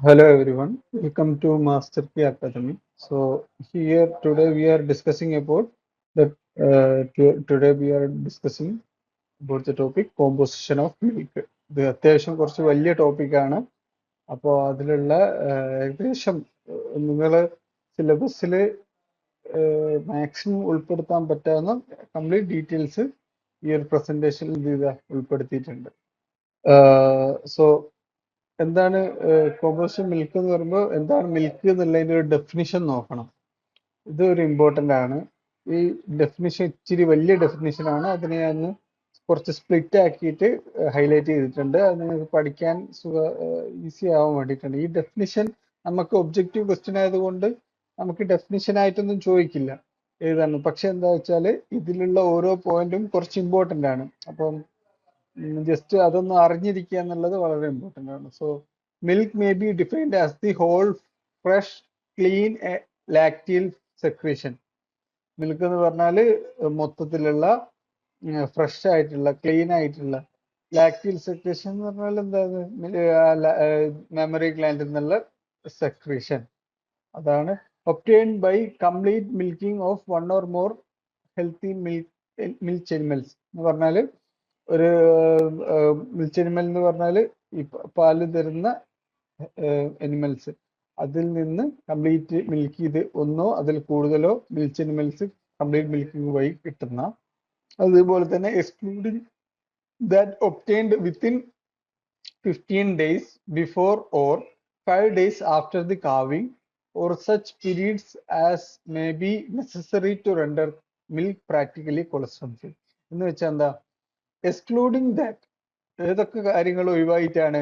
Hello everyone, welcome to Master Key Academy. So here today we are discussing about today we are discussing about the topic composition of milk. ഇത് അത്യാവശ്യം കുറച്ച് വലിയ ടോപ്പിക്കാണ്. അപ്പോൾ അതിലുള്ള ഏകദേശം നിങ്ങൾ സിലബസിൽ മാക്സിമം ഉൾപ്പെടുത്താൻ പറ്റാവുന്ന കംപ്ലീറ്റ് ഡീറ്റെയിൽസ് ഈ ഒരു പ്രസന്റേഷനിൽ ഉൾപ്പെടുത്തിയിട്ടുണ്ട്. സോ എന്താണ് കോമ്പോസിഷൻ മിൽക്ക് എന്ന് പറയുമ്പോൾ എന്താണ് മിൽക്ക് എന്നുള്ളതിന്റെ ഒരു ഡെഫിനിഷൻ നോക്കണം. ഇത് ഒരു ഇമ്പോർട്ടൻ്റ് ആണ്. ഈ ഡെഫിനിഷൻ ഇച്ചിരി വലിയ ഡെഫിനിഷൻ ആണ്. അതിനെ ഞാൻ കുറച്ച് സ്പ്ലിറ്റ് ആക്കിയിട്ട് ഹൈലൈറ്റ് ചെയ്തിട്ടുണ്ട്. അത് നിങ്ങൾക്ക് പഠിക്കാൻ ഈസി ആവാൻ വേണ്ടിയിട്ടുണ്ട്. ഈ ഡെഫിനിഷൻ നമുക്ക് ഒബ്ജക്റ്റീവ് ക്വസ്റ്റ്യൻ ആയതുകൊണ്ട് നമുക്ക് ഡെഫിനിഷൻ ആയിട്ടൊന്നും ചോദിക്കില്ല എഴുതാൻ. പക്ഷെ എന്താ വെച്ചാൽ ഇതിലുള്ള ഓരോ പോയിന്റും കുറച്ച് ഇമ്പോർട്ടൻ്റ് ആണ്. അപ്പം ജസ്റ്റ് അതൊന്ന് അറിഞ്ഞിരിക്കുക എന്നുള്ളത് വളരെ ഇമ്പോർട്ടൻ്റ് ആണ്. So milk may be defined as the whole fresh clean lacteal secretion. Milk എന്ന് പറഞ്ഞാൽ മൊത്തത്തിലുള്ള ഫ്രഷ് ആയിട്ടുള്ള ക്ലീൻ ആയിട്ടുള്ള ലാക്റ്റിൽ സെക്രീഷൻ എന്ന് പറഞ്ഞാൽ എന്താണ് മെമ്മറി ഗ്ലാൻഡിൽ നിന്നുള്ള സെക്രീഷൻ. അതാണ് obtained by complete milking of one or more healthy milk animals എന്ന് പറഞ്ഞാൽ ഒരു മിൽക്ക് അനിമൽ എന്ന് പറഞ്ഞാൽ ഈ പാല് തരുന്ന അനിമൽസ്, അതിൽ നിന്ന് കംപ്ലീറ്റ് മിൽക്ക് ചെയ്ത് ഒന്നോ അതിൽ കൂടുതലോ മിൽക്ക് അനിമൽസ് കംപ്ലീറ്റ് മിൽക്കിംഗ് വഴി കിട്ടുന്ന, അതുപോലെ തന്നെ excluding that obtained within 15 days before or 5 days after the calving or such periods as may be necessary to render milk practically colostrum free. എന്ന് വെച്ചാൽ എന്താ, എക്സ്ക്ലൂഡിങ് ദാറ്റ് ഏതൊക്കെ കാര്യങ്ങൾ ഒഴിവായിട്ടാണ്,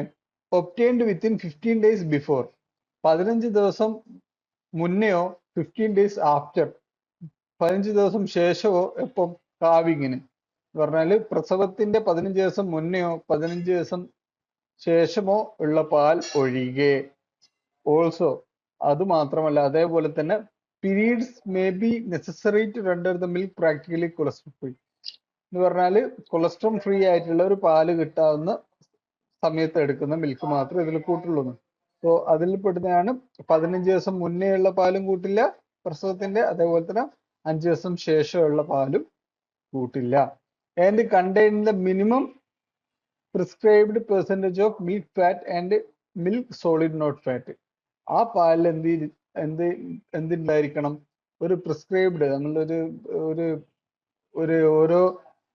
ഒബ്റ്റെയിൻഡ് വിത്തിൻ 15 days ബിഫോർ 15 ദിവസം മുന്നെയോ 15 days ആഫ്റ്റർ 15 ദിവസം ശേഷമോ, എപ്പം കാവിങ്ങിന് എന്ന് പറഞ്ഞാൽ പ്രസവത്തിന്റെ 15 ദിവസം മുന്നെയോ 15 ദിവസം ശേഷമോ ഉള്ള പാൽ ഒഴികെ. ഓൾസോ അത് മാത്രമല്ല, അതേപോലെ തന്നെ periods may be necessary to render the milk practically cholesterol free എന്ന് പറഞ്ഞാൽ കൊളസ്ട്രോൾ ഫ്രീ ആയിട്ടുള്ള ഒരു പാല് കിട്ടാവുന്ന സമയത്ത് എടുക്കുന്ന മിൽക്ക് മാത്രമേ ഇതിൽ കൂട്ടുള്ളൂ. സോ അതിൽ പെടുന്നതാണ് 15 ദിവസം മുന്നേ ഉള്ള പാലും കൂട്ടില്ല പ്രസവത്തിന്റെ, അതേപോലെ തന്നെ 5 ദിവസം ശേഷമുള്ള പാലും കൂട്ടില്ല. And contain the minimum prescribed percentage of milk fat and milk solid not fat. ആ പാലിൽ എന്തുണ്ടായിരിക്കണം, ഒരു പ്രിസ്ക്രൈബ്ഡ്, നമ്മളൊരു ഒരു ഒരു ഓരോ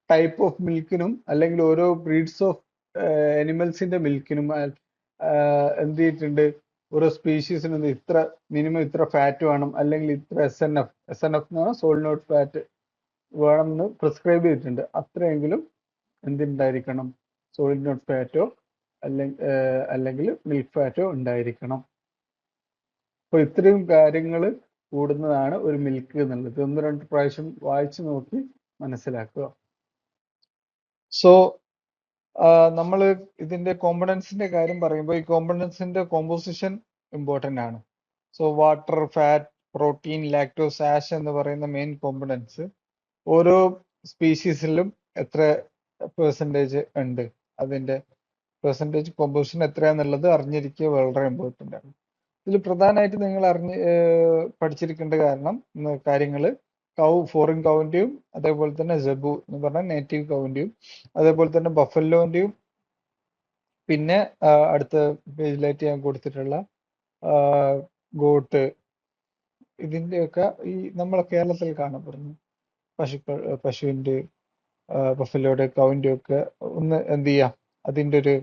ടൈപ്പ് ഓഫ് മിൽക്കിനും അല്ലെങ്കിൽ ഓരോ ബ്രീഡ്സ് ഓഫ് അനിമൽസിന്റെ മിൽക്കിനും എന്ത് ചെയ്തിട്ടുണ്ട്, ഓരോ സ്പീഷീസിനും ഇത്ര മിനിമം ഇത്ര ഫാറ്റ് വേണം, അല്ലെങ്കിൽ ഇത്ര SNF എന്ന് പറഞ്ഞാൽ സോളിഡ് നോട്ട് ഫാറ്റ് വേണം എന്ന് പ്രിസ്ക്രൈബ് ചെയ്തിട്ടുണ്ട്. അത്രയെങ്കിലും എന്തുണ്ടായിരിക്കണം, സോളിഡ് നോട്ട് ഫാറ്റോ അല്ലെങ്കിൽ മിൽക്ക് ഫാറ്റോ ഉണ്ടായിരിക്കണം. അപ്പൊ ഇത്രയും കാര്യങ്ങൾ കൂടുന്നതാണ് ഒരു മിൽക്ക് എന്നുള്ളത്. 1-2 പ്രാവശ്യം വായിച്ചു നോക്കി മനസ്സിലാക്കുക. സോ നമ്മൾ ഇതിന്റെ കോമ്പണൻസിന്റെ കാര്യം പറയുമ്പോൾ ഈ കോമ്പണൻസിന്റെ കോമ്പോസിഷൻ ഇമ്പോർട്ടൻ്റ് ആണ്. So water, fat, protein, lactose, ash എന്ന് പറയുന്ന മെയിൻ കോമ്പണൻസ് ഓരോ സ്പീഷീസിലും എത്ര പെർസെൻറ്റേജ് ഉണ്ട്, അതിന്റെ പെർസെൻറ്റേജ് കോമ്പോസിഷൻ എത്രയാന്നുള്ളത് അറിഞ്ഞിരിക്കുക വളരെ ഇമ്പോർട്ടൻ്റ് ആണ്. ഇതിൽ പ്രധാനമായിട്ട് നിങ്ങൾ പഠിച്ചിരിക്കേണ്ട കാര്യങ്ങൾ ഫോറിൻ കൗവിന്റെയും അതേപോലെ തന്നെ ജബു എന്ന് പറഞ്ഞാൽ നേറ്റീവ് കൗവിന്റെയും അതേപോലെ തന്നെ ബഫലോന്റെയും പിന്നെ അടുത്ത പേജിലായിട്ട് ഞാൻ കൊടുത്തിട്ടുള്ള ഗോട്ട്, ഇതിന്റെയൊക്കെ ഈ നമ്മളെ കേരളത്തിൽ കാണപ്പെടുന്നു പശുവിന്റെ, ബഫലോയുടെ, കൗവിന്റെ ഒക്കെ ഒന്ന് എന്ത് ചെയ്യാം, അതിന്റെ ഒരു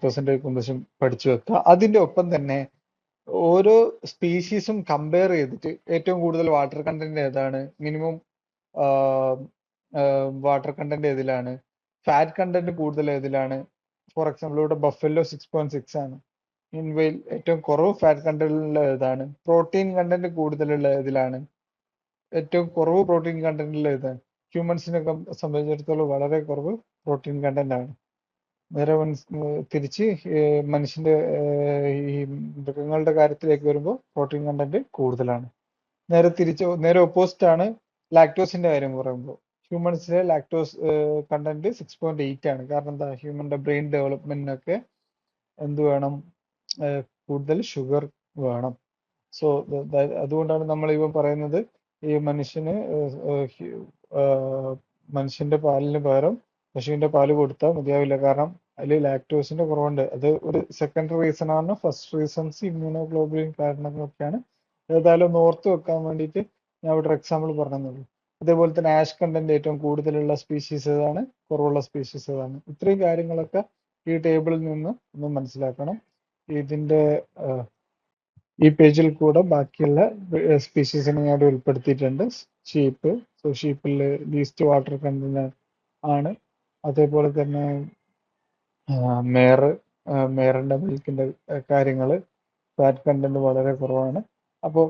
പെർസെൻറ്റേജ് കോമ്പോസിഷൻ പഠിച്ചു വെക്കുക. അതിന്റെ ഒപ്പം തന്നെ ഓരോ സ്പീഷീസും കമ്പയർ ചെയ്തിട്ട് ഏറ്റവും കൂടുതൽ വാട്ടർ കണ്ടന്റ് ഏതാണ്, മിനിമം വാട്ടർ കണ്ടന്റ് ഏതിലാണ്, ഫാറ്റ് കണ്ടന്റ് കൂടുതൽ ഏതിലാണ്. ഫോർ എക്സാമ്പിൾ ഇവിടെ ബഫല്ലോ 6.6 ആണ്. മീൻവെയിൽ ഏറ്റവും കുറവ് ഫാറ്റ് കണ്ടന്റുള്ള ഏതാണ്, പ്രോട്ടീൻ കണ്ടന്റ് കൂടുതലുള്ള ഏതിലാണ്, ഏറ്റവും കുറവ് പ്രോട്ടീൻ കണ്ടന്റുള്ള ഏതാണ്. ഹ്യൂമൻസിനൊക്കെ സംബന്ധിച്ചിടത്തോളം വളരെ കുറവ് പ്രോട്ടീൻ കണ്ടന്റ് ആണ്. നേരെ തിരിച്ച് മനുഷ്യന്റെ ഈ മൃഗങ്ങളുടെ കാര്യത്തിലേക്ക് വരുമ്പോൾ പ്രോട്ടീൻ കണ്ടന്റ് കൂടുതലാണ്. നേരെ ഓപ്പോസിറ്റ് ആണ് ലാക്ടോസിന്റെ കാര്യം പറയുമ്പോൾ. ഹ്യൂമൻസിലെ ലാക്ടോസ് കണ്ടന്റ് 6.8 ആണ്. കാരണം എന്താ, ഹ്യൂമന്റെ ബ്രെയിൻ ഡെവലപ്മെന്റിനൊക്കെ എന്ത് വേണം, കൂടുതൽ ഷുഗർ വേണം. സോ അതുകൊണ്ടാണ് നമ്മൾ ഇവ പറയുന്നത് ഈ മനുഷ്യന്റെ പാലിന് പകരം പശുവിന്റെ പാല് കൊടുത്താൽ മതിയാവില്ല. കാരണം അതിൽ ലാക്ടോസിന്റെ കുറവുണ്ട്. അത് ഒരു സെക്കൻഡറി റീസൺ ആണ്. ഫസ്റ്റ് റീസൺസ് ഇമ്മ്യൂണോഗ്ലോബുലിൻ കാരണങ്ങളൊക്കെയാണ്. ഏതായാലും ഒന്ന് ഓർത്ത് വെക്കാൻ വേണ്ടിയിട്ട് ഞാൻ ഇവിടെ ഒരു എക്സാമ്പിൾ പറഞ്ഞതേ. അതേപോലെ തന്നെ ആഷ് കണ്ടന്റ് ഏറ്റവും കൂടുതലുള്ള സ്പീഷീസ് ഏതാണ്, കുറവുള്ള സ്പീഷീസ് ഏതാണ്, ഇത്രയും കാര്യങ്ങളൊക്കെ ഈ ടേബിളിൽ നിന്ന് ഒന്ന് മനസ്സിലാക്കണം. ഇതിന്റെ ഈ പേജിൽ കൂടെ ബാക്കിയുള്ള സ്പീഷീസിനെ ഞാൻ ഉൾപ്പെടുത്തിയിട്ടുണ്ട്. ഷീപ്പ്, സോ ഷീപ്പിൽ ലീസ്റ്റ് വാട്ടർ കണ്ടന്റ് ആണ്. അതേപോലെ തന്നെ മേറിന്റെ മിൽക്കിന്റെ കാര്യങ്ങൾ ഫാറ്റ് കണ്ടന്റ് വളരെ കുറവാണ്. അപ്പോൾ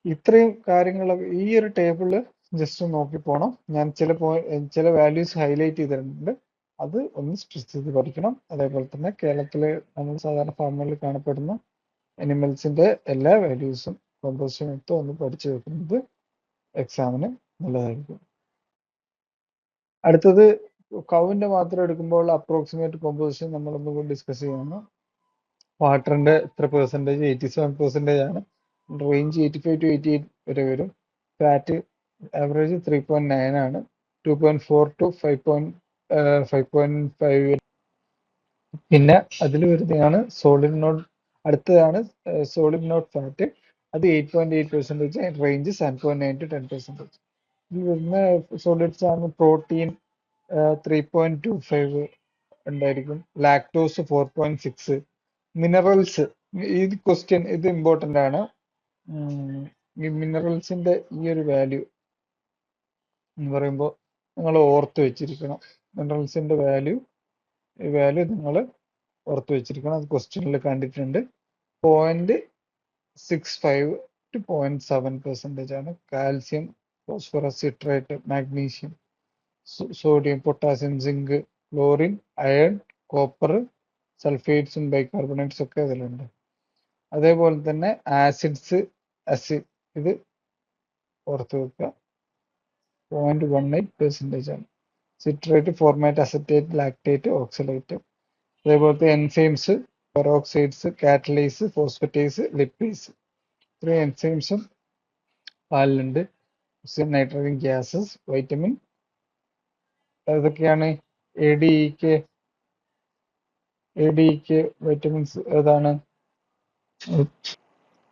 ഇത്രയും കാര്യങ്ങൾ ഈ ഒരു ടേബിള് ജസ്റ്റ് നോക്കി പോകണം. ഞാൻ ചില വാല്യൂസ് ഹൈലൈറ്റ് ചെയ്തിട്ടുണ്ട്, അത് ഒന്ന് സ്ട്രെസ് ചെയ്ത് പഠിക്കണം. അതേപോലെ തന്നെ കേരളത്തിലെ നമ്മൾ സാധാരണ ഫാമുകളിൽ കാണപ്പെടുന്ന അനിമൽസിന്റെ എല്ലാ വാല്യൂസും കോമ്പോസിഷൻ എടുത്ത് ഒന്ന് പഠിച്ചു വെക്കുന്നത് എക്സാമിന് നല്ലതായിരിക്കും. അടുത്തത് കൗവിന്റെ മാത്രം എടുക്കുമ്പോൾ അപ്രോക്സിമേറ്റ് കോമ്പോസിഷൻ നമ്മളൊന്നും ഡിസ്കസ് ചെയ്യുന്നു. വാട്ടറിന്റെ എത്ര പെർസെൻറ്റേജ്, 87% ആണ്. റേഞ്ച് 85 to 88 വരെ വരും. ഫാറ്റ് ആവറേജ് 3.9 ആണ്. 2.4 to 5.5. പിന്നെ അതിൽ വരുന്നതാണ് അടുത്തതാണ് സോളിഡ് നോട്ട് ഫാറ്റ്. അത് 8.8%, റേഞ്ച് 7.9 to 10%. ഇതിൽ വരുന്ന സോളിഡ്സ് ആണ് പ്രോട്ടീൻ 3.25 ഉണ്ടായിരിക്കും, ലാക്ടോസ് 4.6, മിനറൽസ്. ഈ ക്വസ്റ്റ്യൻ ഇത് ഇമ്പോർട്ടൻ്റ് ആണ്. ഈ മിനറൽസിന്റെ ഈ ഒരു വാല്യൂ എന്ന് പറയുമ്പോൾ നിങ്ങൾ ഓർത്ത് വെച്ചിരിക്കണം. മിനറൽസിന്റെ വാല്യൂ നിങ്ങൾ ഓർത്ത് വെച്ചിരിക്കണം. അത് ക്വസ്റ്റ്യനിൽ കണ്ടിട്ടുണ്ട്. 0.65 to 0.7% ആണ്. Calcium, phosphorus, citrate, magnesium, sodium, potassium, zinc, chlorine, iron, copper, സൾഫേറ്റ്സും ബൈകാർബണേറ്റ്സ് ഒക്കെ അതിലുണ്ട്. അതേപോലെ തന്നെ ആസിഡ്സ്, ഇത് ഓർത്ത് വെക്കുക, 0.18% ആണ്. Citrate, formate, acetate, lactate, oxalate. അതേപോലത്തെ enzymes, peroxides, catalase, phosphatase, lipase. ഇത്രയും എൻസൈംസും പാലിലുണ്ട്. നൈട്രജൻ ഗ്യാസസ്, വൈറ്റമിൻ ഏതൊക്കെയാണ്? A D E K vitamins ഏതാണ്?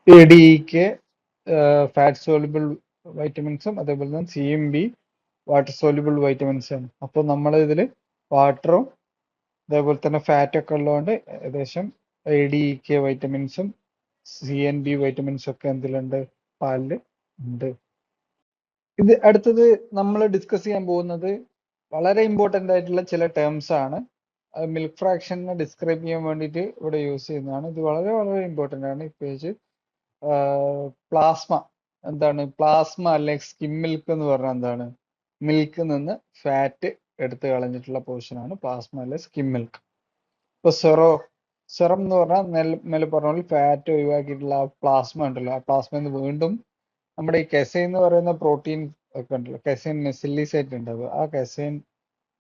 A D E K fat soluble വൈറ്റമിൻസും അതേപോലെ തന്നെ CMB വാട്ടർ സോളിബിൾ വൈറ്റമിൻസ് ആണ്. അപ്പോൾ നമ്മൾ ഇതിൽ വാട്ടറും അതേപോലെ തന്നെ ഫാറ്റ് ഒക്കെ ഉള്ളതുകൊണ്ട് ഏകദേശം ADEK വൈറ്റമിൻസും CNB വൈറ്റമിൻസും ഒക്കെ എന്തിലുണ്ട്? പാലിൽ ഉണ്ട്. ഇത് അടുത്തത് നമ്മൾ ഡിസ്കസ് ചെയ്യാൻ പോകുന്നത് വളരെ ഇമ്പോർട്ടൻ്റ് ആയിട്ടുള്ള ചില ടേംസ് ആണ്. മിൽക്ക് ഫ്രാക്ഷനെ ഡിസ്ക്രൈബ് ചെയ്യാൻ വേണ്ടിയിട്ട് ഇവിടെ യൂസ് ചെയ്യുന്നതാണ്. ഇത് വളരെ വളരെ ഇമ്പോർട്ടൻ്റ് ആണ്. ഈ പേജ് പ്ലാസ്മ എന്താണ്? പ്ലാസ്മ അല്ലെങ്കിൽ സ്കിം മിൽക്ക് എന്ന് പറഞ്ഞാൽ എന്താണ്? മിൽക്കിൽ നിന്ന് ഫാറ്റ് എടുത്ത് കളഞ്ഞിട്ടുള്ള പോർഷനാണ് പ്ലാസ്മ അല്ലെ സ്കിം മിൽക്ക്. ഇപ്പൊ സെറം എന്ന് പറഞ്ഞാൽ മേലെ പറഞ്ഞ പോലെ ഫാറ്റ് ഒഴിവാക്കിയിട്ടുള്ള ആ പ്ലാസ്മ ഉണ്ടല്ലോ, ആ പ്ലാസ്മയിൽ നിന്ന് വീണ്ടും നമ്മുടെ ഈ കെസൈൻ എന്ന് പറയുന്ന പ്രോട്ടീൻ ഒക്കെ ഉണ്ടല്ലോ, കെസൈൻ മെസിലിസേറ്റ് ഉണ്ടാവുക, ആ കെസൈൻ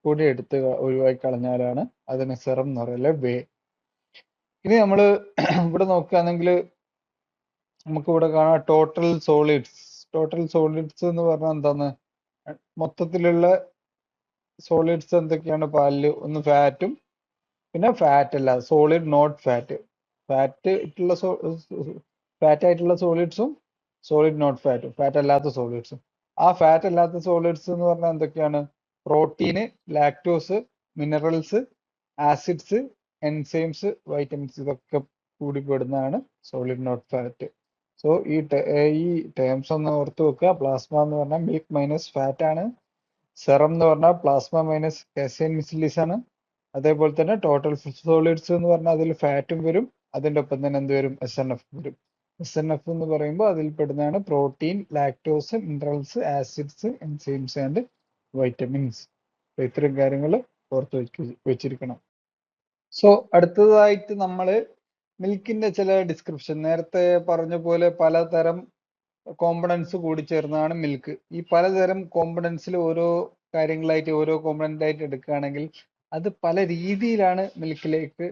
കൂടി എടുത്ത് ഒഴിവാക്കി കളഞ്ഞാലാണ് അതിന് സെറം എന്ന് പറയല്ലേ വേ. ഇനി നമ്മൾ ഇവിടെ നോക്കുകയാണെങ്കിൽ നമുക്ക് ഇവിടെ കാണാം ടോട്ടൽ സോളിഡ്സ് എന്ന് പറഞ്ഞാൽ എന്താണ്? മൊത്തത്തിലുള്ള സോളിഡ്സ് എന്തൊക്കെയാണ് പാലില്? ഒന്ന് ഫാറ്റും പിന്നെ ഫാറ്റ് അല്ല സോളിഡ് നോട്ട് ഫാറ്റ്, ഫാറ്റ് ആയിട്ടുള്ള സോളിഡ്സും സോളിഡ് നോട്ട് ഫാറ്റും, ഫാറ്റ് അല്ലാത്ത സോളിഡ്സും. ആ ഫാറ്റ് അല്ലാത്ത സോളിഡ്സ് എന്ന് പറഞ്ഞാൽ എന്തൊക്കെയാണ്? Protein, lactose, minerals, acids, enzymes, vitamins, ഇതൊക്കെ കൂടി പെടുന്നതാണ് സോളിഡ് നോട്ട് ഫാറ്റ്. സോ ഈ ടേംസ് ഒന്ന് ഓർത്ത് വെക്കുക. പ്ലാസ്മ എന്ന് പറഞ്ഞാൽ മിൽക്ക് മൈനസ് ഫാറ്റ് ആണ്. സെറം എന്ന് പറഞ്ഞാൽ പ്ലാസ്മ മൈനസ് കെസൈൻ മിസിലിസ് ആണ്. അതേപോലെ തന്നെ ടോട്ടൽ സോളിഡ്സ് എന്ന് പറഞ്ഞാൽ അതിൽ ഫാറ്റും വരും, അതിൻ്റെ ഒപ്പം തന്നെ എന്ത് വരും? SNF വരും. SNF എന്ന് പറയുമ്പോൾ അതിൽ പെടുന്നതാണ് protein, lactose, minerals, acids, enzymes and vitamins. ഇത്തരം കാര്യങ്ങൾ ഓർത്ത് വെച്ചിരിക്കണം. സോ അടുത്തതായിട്ട് നമ്മൾ മിൽക്കിന്റെ ചില ഡിസ്ക്രിപ്ഷൻ, നേരത്തെ പറഞ്ഞ പോലെ പലതരം കോമ്പണൻസ് കൂടി ചേർന്നതാണ് മിൽക്ക്. ഈ പലതരം കോമ്പണൻസിൽ ഓരോ കാര്യങ്ങളായിട്ട് ഓരോ കോമ്പണന്റ് ആയിട്ട് എടുക്കുകയാണെങ്കിൽ അത് പല രീതിയിലാണ് മിൽക്കിലേക്ക്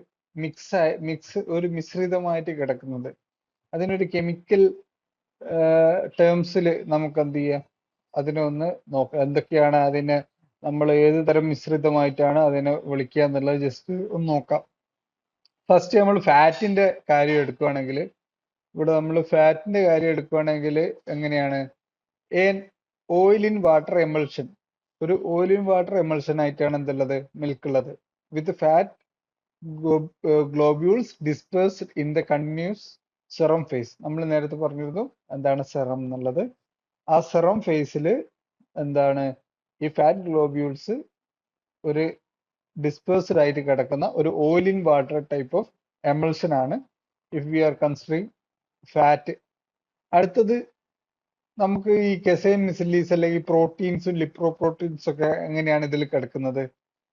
ഒരു മിശ്രിതമായിട്ട് കിടക്കുന്നത്. അതിനൊരു കെമിക്കൽ ടേംസിൽ നമുക്ക് എന്ത് ചെയ്യാം, അതിനെ ഒന്ന് നോക്കാം. എന്തൊക്കെയാണ് അതിനെ നമ്മൾ ഏത് തരം മിശ്രിതമായിട്ടാണ് അതിനെ വിളിക്കുക എന്നുള്ളത് ജസ്റ്റ് ഒന്ന് നോക്കാം. ഫസ്റ്റ് നമ്മൾ ഫാറ്റിന്റെ കാര്യം എടുക്കുകയാണെങ്കിൽ, ഇവിടെ നമ്മൾ ഫാറ്റിന്റെ കാര്യം എടുക്കുകയാണെങ്കിൽ എങ്ങനെയാണ്, ഓയിൽ ഇൻ വാട്ടർ എമൾഷൻ, ഒരു ഓയിൽ ഇൻ വാട്ടർ എമൾഷൻ ആയിട്ടാണ് എന്തുള്ളത്, മിൽക്ക് ഉള്ളത്. With fat globules dispersed in the continuous serum phase. നമ്മൾ നേരത്തെ പറഞ്ഞിരുന്നു എന്താണ് സെറം എന്നുള്ളത്. ആ സെറം ഫേസിൽ എന്താണ് ഈ ഫാറ്റ് ഗ്ലോബ്യൂൾസ് ഒരു ഡിസ്പേഴ്സ്ഡ് ആയിട്ട് കിടക്കുന്ന ഒരു oil in water type of emulsion ആണ് if we are considering fat. അടുത്തത് നമുക്ക് ഈ കെസൈൻ മിസിലീസ് അല്ലെങ്കിൽ പ്രോട്ടീൻസും ലിപ്രോ പ്രോട്ടീൻസും ഒക്കെ എങ്ങനെയാണ് ഇതിൽ കിടക്കുന്നത്,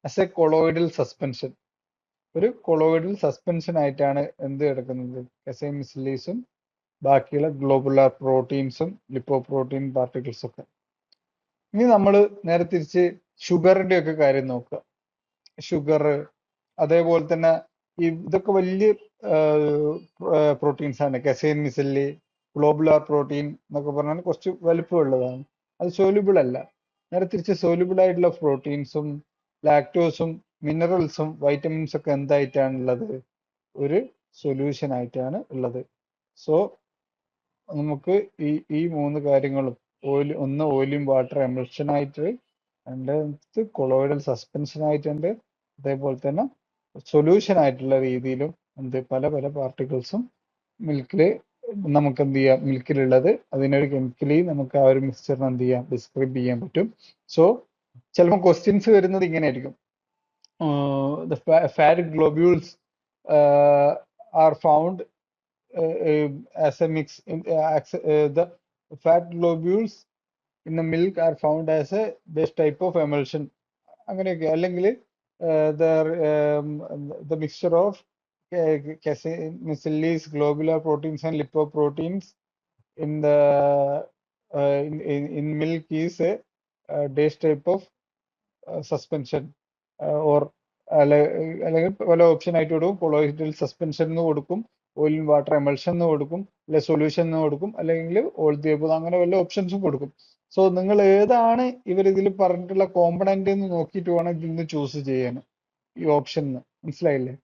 ആസ് എ കൊളോയിഡൽ സസ്പെൻഷൻ. ഒരു കൊളോയിഡൽ സസ്പെൻഷൻ ആയിട്ടാണ് എന്ത് കിടക്കുന്നത്, കെസൈൻ മിസിലീസും ബാക്കിയുള്ള ഗ്ലോബുലാർ പ്രോട്ടീൻസും ലിപ്പോ പ്രോട്ടീൻ പാർട്ടിക്കിൾസും ഒക്കെ. ഇനി നമ്മൾ നേരെ തിരിച്ച് ഷുഗറിന്റെ ഒക്കെ കാര്യം നോക്കുക. ഷുഗർ, അതേപോലെ തന്നെ ഇതൊക്കെ വലിയ പ്രോട്ടീൻസ് ആണ്. കെസൈൻ മിസല്ലി, ഗ്ലോബുലാർ പ്രോട്ടീൻ എന്നൊക്കെ പറഞ്ഞാൽ കുറച്ച് വലുപ്പമുള്ളതാണ്. അത് സോല്യൂബിൾ അല്ല. നേരെ തിരിച്ച് സോല്യൂബിൾ ആയിട്ടുള്ള പ്രോട്ടീൻസും ലാക്ടോസും മിനറൽസും വൈറ്റമിൻസും ഒക്കെ എന്തായിട്ടാണ് ഉള്ളത്, ഒരു സൊല്യൂഷൻ ആയിട്ടാണ് ഉള്ളത്. സോ നമുക്ക് ഈ മൂന്ന് കാര്യങ്ങളും, ഒന്ന് ഓയിലും വാട്ടർ എമൾഷൻ ആയിട്ട്, രണ്ടാമത് കൊളോയിഡൽ സസ്പെൻഷൻ ആയിട്ടുണ്ട്, അതേപോലെ തന്നെ സൊല്യൂഷൻ ആയിട്ടുള്ള രീതിയിലും പല പല പാർട്ടിക്കിൾസും മിൽക്കില് നമുക്ക് എന്ത് ചെയ്യാം, മിൽക്കിലുള്ളത്. അതിനൊരു കെമിക്കലി നമുക്ക് ആ ഒരു മിക്സ്ചറിന് എന്ത് ചെയ്യാം, ഡിസ്ക്രൈബ് ചെയ്യാൻ പറ്റും. സോ ചിലപ്പോൾ ക്വസ്റ്റ്യൻസ് വരുന്നത് ഇങ്ങനെ ആയിരിക്കും, the fat globules are found as a mix the fat globules in the milk are found as a base type of emulsion. അങ്ങനെയൊക്കെ അല്ലെങ്കിൽ the mixture of casein, globular proteins and lipoproteins in the in milk is a base type of suspension or അല്ലെങ്കിൽ പല option ആയിട്ട് കൊടുക്കും. Colloidal suspension എന്ന് കൊടുക്കും, oil in water emulsion എന്ന് കൊടുക്കും, അല്ലെ സൊല്യൂഷൻ എന്ന് കൊടുക്കും, അല്ലെങ്കിൽ ഓൾ ദി എബോവ്, അങ്ങനെ വല്ല ഓപ്ഷൻസും കൊടുക്കും. സോ നിങ്ങൾ ഏതാണ് ഇവർ ഇതിൽ പറഞ്ഞിട്ടുള്ള കോമ്പണന്റ് എന്ന് നോക്കിയിട്ട് വേണം ഇതിൽ നിന്ന് ചൂസ് ചെയ്യാൻ ഈ ഓപ്ഷൻ. മനസ്സിലായില്ലേ?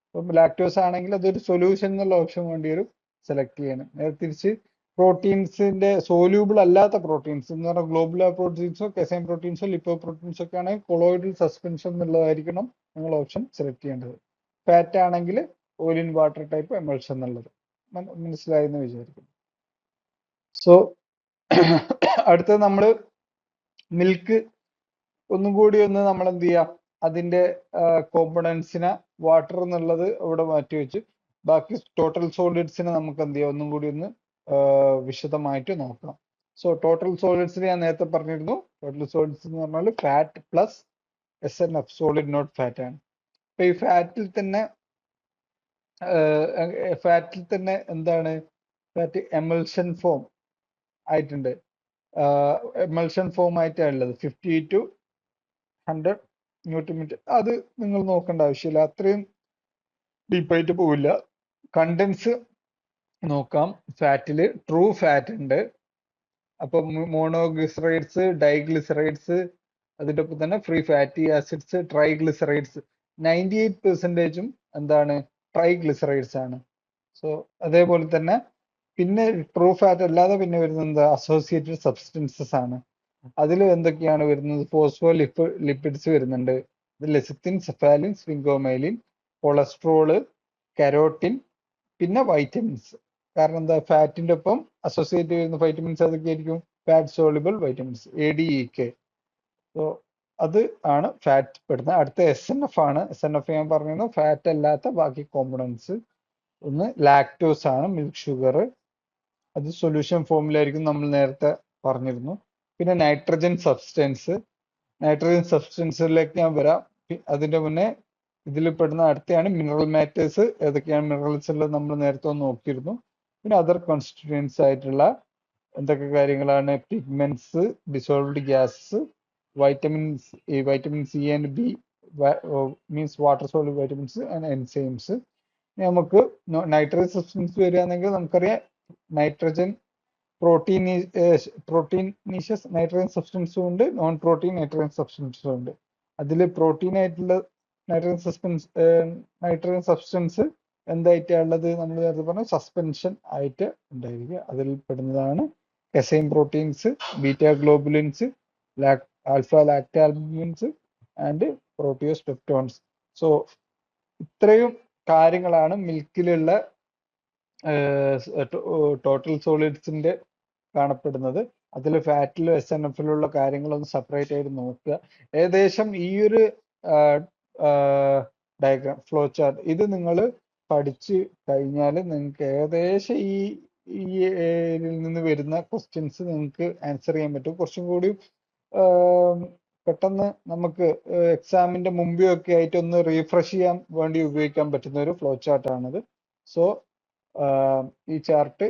ഇപ്പം ലാക്ടോസ് ആണെങ്കിൽ അതൊരു സൊല്യൂഷൻ എന്നുള്ള ഓപ്ഷൻ വേണ്ടി വരും സെലക്ട് ചെയ്യാൻ. നേരെ തിരിച്ച് പ്രോട്ടീൻസിന്റെ സോല്യൂബിൾ അല്ലാത്ത പ്രോട്ടീൻസ് എന്ന് പറഞ്ഞാൽ ഗ്ലോബുലാർ പ്രോട്ടീൻസോ കെസൈൻ പ്രോട്ടീൻസോ ലിപ്പോ പ്രോട്ടീൻസോ ഒക്കെ ആണെങ്കിൽ കൊളോയിഡൽ സസ്പെൻഷൻ എന്നുള്ളതായിരിക്കണം നിങ്ങൾ ഓപ്ഷൻ സെലക്ട് ചെയ്യേണ്ടത്. ഫാറ്റ് ആണെങ്കിൽ oil in water type emulsion എന്നുള്ളത്. മനസ്സിലായെന്ന് വിചാരിക്കുന്നു. സോ അടുത്തത് നമ്മൾ മിൽക്ക് ഒന്നും കൂടി ഒന്ന് നമ്മൾ എന്ത് ചെയ്യാം, അതിന്റെ കോമ്പണൻസിനെ വാട്ടർ എന്നുള്ളത് ഇവിടെ മാറ്റി വെച്ച് ബാക്കി ടോട്ടൽ സോളിഡ്സിനെ നമുക്ക് എന്ത് ചെയ്യാം, ഒന്നും കൂടി ഒന്ന് വിശദമായിട്ട് നോക്കാം. സോ ടോട്ടൽ സോളിഡ്സിന് ഞാൻ നേരത്തെ പറഞ്ഞിരുന്നു, ടോട്ടൽ സോളിഡ്സ് എന്ന് പറഞ്ഞാൽ fat plus SNF, solid not fat ആണ്. അപ്പൊ ഈ ഫാറ്റിൽ തന്നെ എന്താണ്, ഫാറ്റ് എമൾഷൻ ഫോം ആയിട്ടുണ്ട്. എമൾഷൻ ഫോം ആയിട്ടാണ് ഉള്ളത് 50 to 100 ന്യൂട്ടൺ മീറ്റർ. അത് നിങ്ങൾ നോക്കേണ്ട ആവശ്യമില്ല, അത്രയും ഡീപ്പായിട്ട് പോവില്ല. കണ്ടൻസ് നോക്കാം. ഫാറ്റില് ട്രൂ ഫാറ്റ് ഉണ്ട്, അപ്പൊ മോണോഗ്ലിസറൈഡ്സ്, ഡൈഗ്ലിസറൈഡ്സ്, അതിൻ്റെ ഒപ്പം തന്നെ ഫ്രീ ഫാറ്റി ആസിഡ്സ്, ട്രൈഗ്ലിസറൈഡ്സ്. 98% എന്താണ്, ട്രൈഗ്ലിസറൈഡ്സ് ആണ്. സോ അതേപോലെ തന്നെ പിന്നെ ട്രൂ ഫാറ്റ് അല്ലാതെ പിന്നെ വരുന്നത് എന്താ, അസോസിയേറ്റഡ് സബ്സ്റ്റൻസസ് ആണ്. അതിൽ എന്തൊക്കെയാണ് വരുന്നത്, ഫോസ്ഫോ ലിപ്പിഡ്സ് വരുന്നുണ്ട്, lecithin, cephalin, sphingomyelin, cholesterol, carotene, പിന്നെ വൈറ്റമിൻസ്. കാരണം എന്താ, ഫാറ്റിന്റെ ഒപ്പം അസോസിയേറ്റ് ചെയ്യുന്ന വൈറ്റമിൻസ് അതൊക്കെയായിരിക്കും, fat soluble vitamins, ADEK. So അത് ആണ് ഫാറ്റ് പെടുന്നത്. അടുത്ത SNF ആണ്. SNF ഞാൻ പറഞ്ഞിരുന്നു, ഫാറ്റ് അല്ലാത്ത ബാക്കി കോമ്പണൻസ്. ഒന്ന് ലാക്ടോസ് ആണ്, മിൽക്ക് ഷുഗർ, അത് സൊല്യൂഷൻ ഫോമിലായിരിക്കും, നമ്മൾ നേരത്തെ പറഞ്ഞിരുന്നു. പിന്നെ നൈട്രജൻ സബ്സ്റ്റൻസിലേക്ക് ഞാൻ വരാം. അതിന്റെ മുന്നേ ഇതിൽ പെടുന്ന അടുത്തെയാണ് മിനറൽ മാറ്റേഴ്സ്. ഏതൊക്കെയാണ് മിനറൽസ് ഉള്ളത് നമ്മൾ നേരത്തെ ഒന്ന് നോക്കിയിരുന്നു. പിന്നെ അതർ കോൺസ്റ്റിറ്റ്യൂവൻസ് ആയിട്ടുള്ള എന്തൊക്കെ കാര്യങ്ങളാണ്, pigments, dissolved gases, vitamin C and B, means water soluble vitamins and enzymes. നമുക്ക് നൈട്രജൻ സബ്സ്റ്റൻസ് വരികയാണെങ്കിൽ നമുക്കറിയാം നൈട്രജൻ പ്രോട്ടീനീഷ്യസ് നൈട്രജൻ സബ്സ്റ്റൻസും ഉണ്ട്, നോൺ പ്രോട്ടീൻ നൈട്രജൻ സബ്സ്റ്റൻസും ഉണ്ട്. അതിൽ പ്രോട്ടീൻ ആയിട്ടുള്ള നൈട്രജൻ സബ്സ്റ്റൻസ് എന്തായിട്ടാണുള്ളത്? നമ്മൾ നേരത്തെ പറഞ്ഞ സസ്പെൻഷൻ ആയിട്ട് ഉണ്ടായിരിക്കുക. അതിൽ പെടുന്നതാണ് casein proteins, beta globulins, alpha lactalbumins and proteose peptones. So ഇത്രയും കാര്യങ്ങളാണ് മിൽക്കിലുള്ള ടോട്ടൽ സോളിഡ്സിന്റെ കാണപ്പെടുന്നത്. അതിൽ ഫാറ്റിലും SNF-ലുള്ള കാര്യങ്ങളൊന്ന് സെപ്പറേറ്റ് ആയിട്ട് നോക്കുക. ഏകദേശം ഈ ഒരു ഡയഗ്രാം ഫ്ലോ ചാർട്ട് ഇത് നിങ്ങൾ പഠിച്ചു കഴിഞ്ഞാൽ നിങ്ങൾക്ക് ഏകദേശം ഈ ഏരിയയിൽ നിന്ന് വരുന്ന ക്വസ്റ്റ്യൻസ് നിങ്ങൾക്ക് ആൻസർ ചെയ്യാൻ പറ്റും. കുറച്ചും കൂടി പെട്ടെന്ന് നമുക്ക് എക്സാമിന്റെ മുമ്പേ ഒക്കെ ആയിട്ട് ഒന്ന് റീഫ്രഷ് ചെയ്യാൻ വേണ്ടി ഉപയോഗിക്കാൻ പറ്റുന്ന ഒരു ഫ്ലോ ചാർട്ടാണിത്. സോ ഈ ചാർട്ട്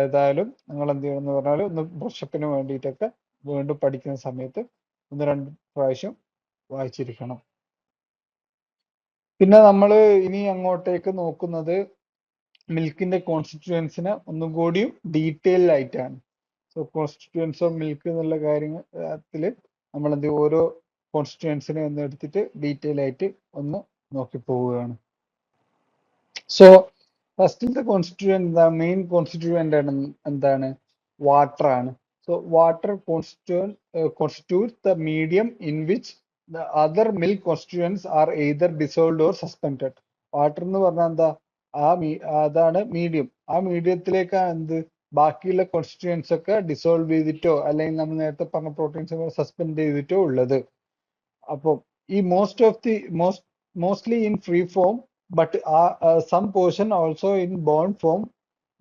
ഏതായാലും നിങ്ങൾ എന്ത് ചെയ്യണമെന്ന് പറഞ്ഞാൽ ഒന്ന് ബ്രഷപ്പിന് വേണ്ടിയിട്ടൊക്കെ വീണ്ടും പഠിക്കുന്ന സമയത്ത് 1-2 പ്രാവശ്യം വായിച്ചിരിക്കണം. പിന്നെ നമ്മൾ ഇനി അങ്ങോട്ടേക്ക് നോക്കുന്നത് മിൽക്കിന്റെ കോൺസ്റ്റിറ്റ്യുവൻസിനെ ഒന്നും കൂടിയും ഡീറ്റെയിൽ ആയിട്ടാണ്. സോ കോൺസ്റ്റിറ്റ്യുവൻസ് ഓഫ് മിൽക്ക് എന്നുള്ള കാര്യത്തിൽ നമ്മൾ എന്ത് ഓരോ കോൺസ്റ്റിറ്റ്യുവൻസിനെ ഒന്ന് എടുത്തിട്ട് ഡീറ്റെയിൽ ആയിട്ട് ഒന്ന് നോക്കി പോവുകയാണ്. സോ ഫസ്റ്റിലത്തെ കോൺസ്റ്റിറ്റ്യൂവന്റ് മെയിൻ കോൺസ്റ്റിറ്റ്യൂവന്റ് എന്താണ്? വാട്ടർ ആണ്. So water constitutes the medium in which the other milk constituents are either dissolved or suspended. Water എന്ന് പറഞ്ഞാൽ എന്താ? അതാണ് മീഡിയം. ആ മീഡിയത്തിലേക്കാണ് എന്ത് ബാക്കിയുള്ള കോൺസ്റ്റിറ്റ്യൂവൻസ് ഒക്കെ ഡിസോൾവ് ചെയ്തിട്ടോ അല്ലെങ്കിൽ നമ്മൾ നേരത്തെ പറഞ്ഞ പ്രോട്ടീൻസ് സസ്പെൻഡ് ചെയ്തിട്ടോ ഉള്ളത്. അപ്പോൾ ഈ mostly in free form, but some portion also in bond form,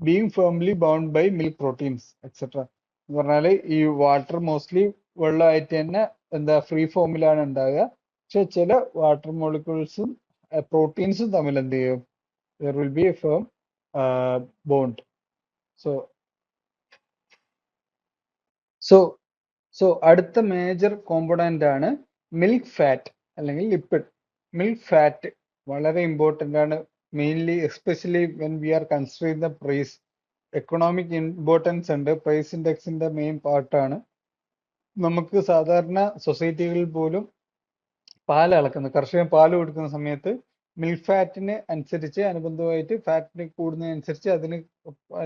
being firmly bound by milk proteins etc. എന്ന് പറഞ്ഞാല് ഈ വാട്ടർ മോസ്റ്റ്ലി വെള്ളമായിട്ട് തന്നെ എന്താ ഫ്രീ ഫോമിലാണ് ഉണ്ടാകുക. പക്ഷെ ചില വാട്ടർ മോളിക്യൂൾസും പ്രോട്ടീൻസും തമ്മിൽ എന്ത് ചെയ്യും? there will be a firm bond. So അടുത്ത മേജർ കോമ്പണന്റ് ആണ് മിൽക്ക് ഫാറ്റ് അല്ലെങ്കിൽ ലിപ്പിഡ്. മിൽക്ക് ഫാറ്റ് വളരെ ഇമ്പോർട്ടൻ്റ് ആണ്, mainly especially when we are considering the price. Economic importance ഉണ്ട്, പ്രൈസ് ഇൻഡെക്സിന്റെ മെയിൻ പാർട്ടാണ്. നമുക്ക് സാധാരണ സൊസൈറ്റികളിൽ പോലും പാൽ അളക്കുന്ന കർഷകൻ പാൽ കൊടുക്കുന്ന സമയത്ത് മിൽക്ക് ഫാറ്റിന് അനുസരിച്ച് അനുബന്ധമായിട്ട് ഫാറ്റിന് കൂടുന്നതനുസരിച്ച്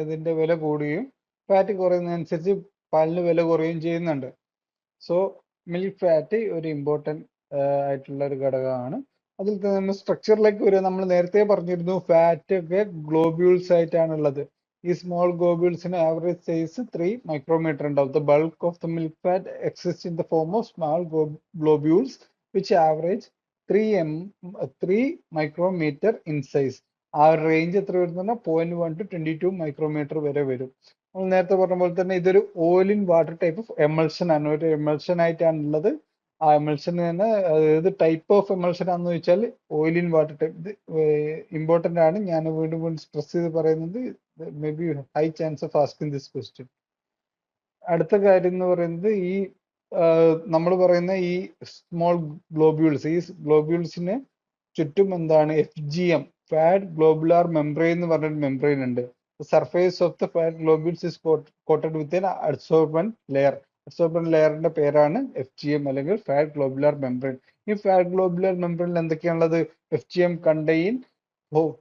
അതിന്റെ വില കൂടുകയും ഫാറ്റ് കുറയുന്നതനുസരിച്ച് പാലിന് വില കുറയുകയും ചെയ്യുന്നുണ്ട്. സോ മിൽക്ക് ഫാറ്റ് ഒരു ഇമ്പോർട്ടൻറ്റ് ആയിട്ടുള്ള ഒരു ഘടകമാണ്. അതിൽ തന്നെ സ്ട്രക്ചറിലേക്ക് വരിക, നമ്മൾ നേരത്തെ പറഞ്ഞിരുന്നു ഫാറ്റ് ഒക്കെ ഗ്ലോബ്യൂൾസ് ആയിട്ടാണുള്ളത്. ഈ സ്മോൾ ഗ്ലോബ്യൂൾസിന് ആവറേജ് സൈസ് 3 മൈക്രോമീറ്റർ ഉണ്ടാവും. The bulk of the milk fat exist in the form of small globules which average 3 micrometre in size. ആ റേഞ്ച് എത്ര വരുന്ന 0.1 to 22 മൈക്രോമീറ്റർ വരെ വരും. നമ്മൾ നേരത്തെ പറഞ്ഞ പോലെ തന്നെ ഇതൊരു oil in water type of emulsion ആണ്. ഒരു എമൾഷൻ ആയിട്ടാണ് ഉള്ളത്. ആ എമൾഷൻ തന്നെ ഏത് ടൈപ്പ് ഓഫ് എമൾഷൻ ആണെന്ന് ചോദിച്ചാൽ ഓയിൽ ഇൻ വാട്ടർ ടൈപ്പ്. ഇത് ഇമ്പോർട്ടൻ്റ് ആണ്, ഞാൻ വീണ്ടും സ്ട്രെസ് ചെയ്ത് പറയുന്നത്. May be high chance of asking this question. അടുത്ത കാര്യം എന്ന് പറയുന്നത് ഈ നമ്മൾ പറയുന്ന ഈ സ്മോൾ ഗ്ലോബ്യൂൾസ്, ഈ ഗ്ലോബ്യൂൾസിന് ചുറ്റും എന്താണ് FGM, ഫാറ്റ് ഗ്ലോബുലാർ മെംബ്രെയിൻ എന്ന് പറഞ്ഞൊരു മെംബ്രെയിൻ ഉണ്ട്. Surface of the fat globules is coated with an adsorbent layer. Adsorbent ലെയറിന്റെ പേരാണ് FGM അല്ലെങ്കിൽ ഫാറ്റ് ഗ്ലോബുലാർ മെംബ്രെയിൻ. ഈ ഫാറ്റ് ഗ്ലോബുലാർ മെംബ്രെയിനിൽ എന്തൊക്കെയാണുള്ളത്? FGM contain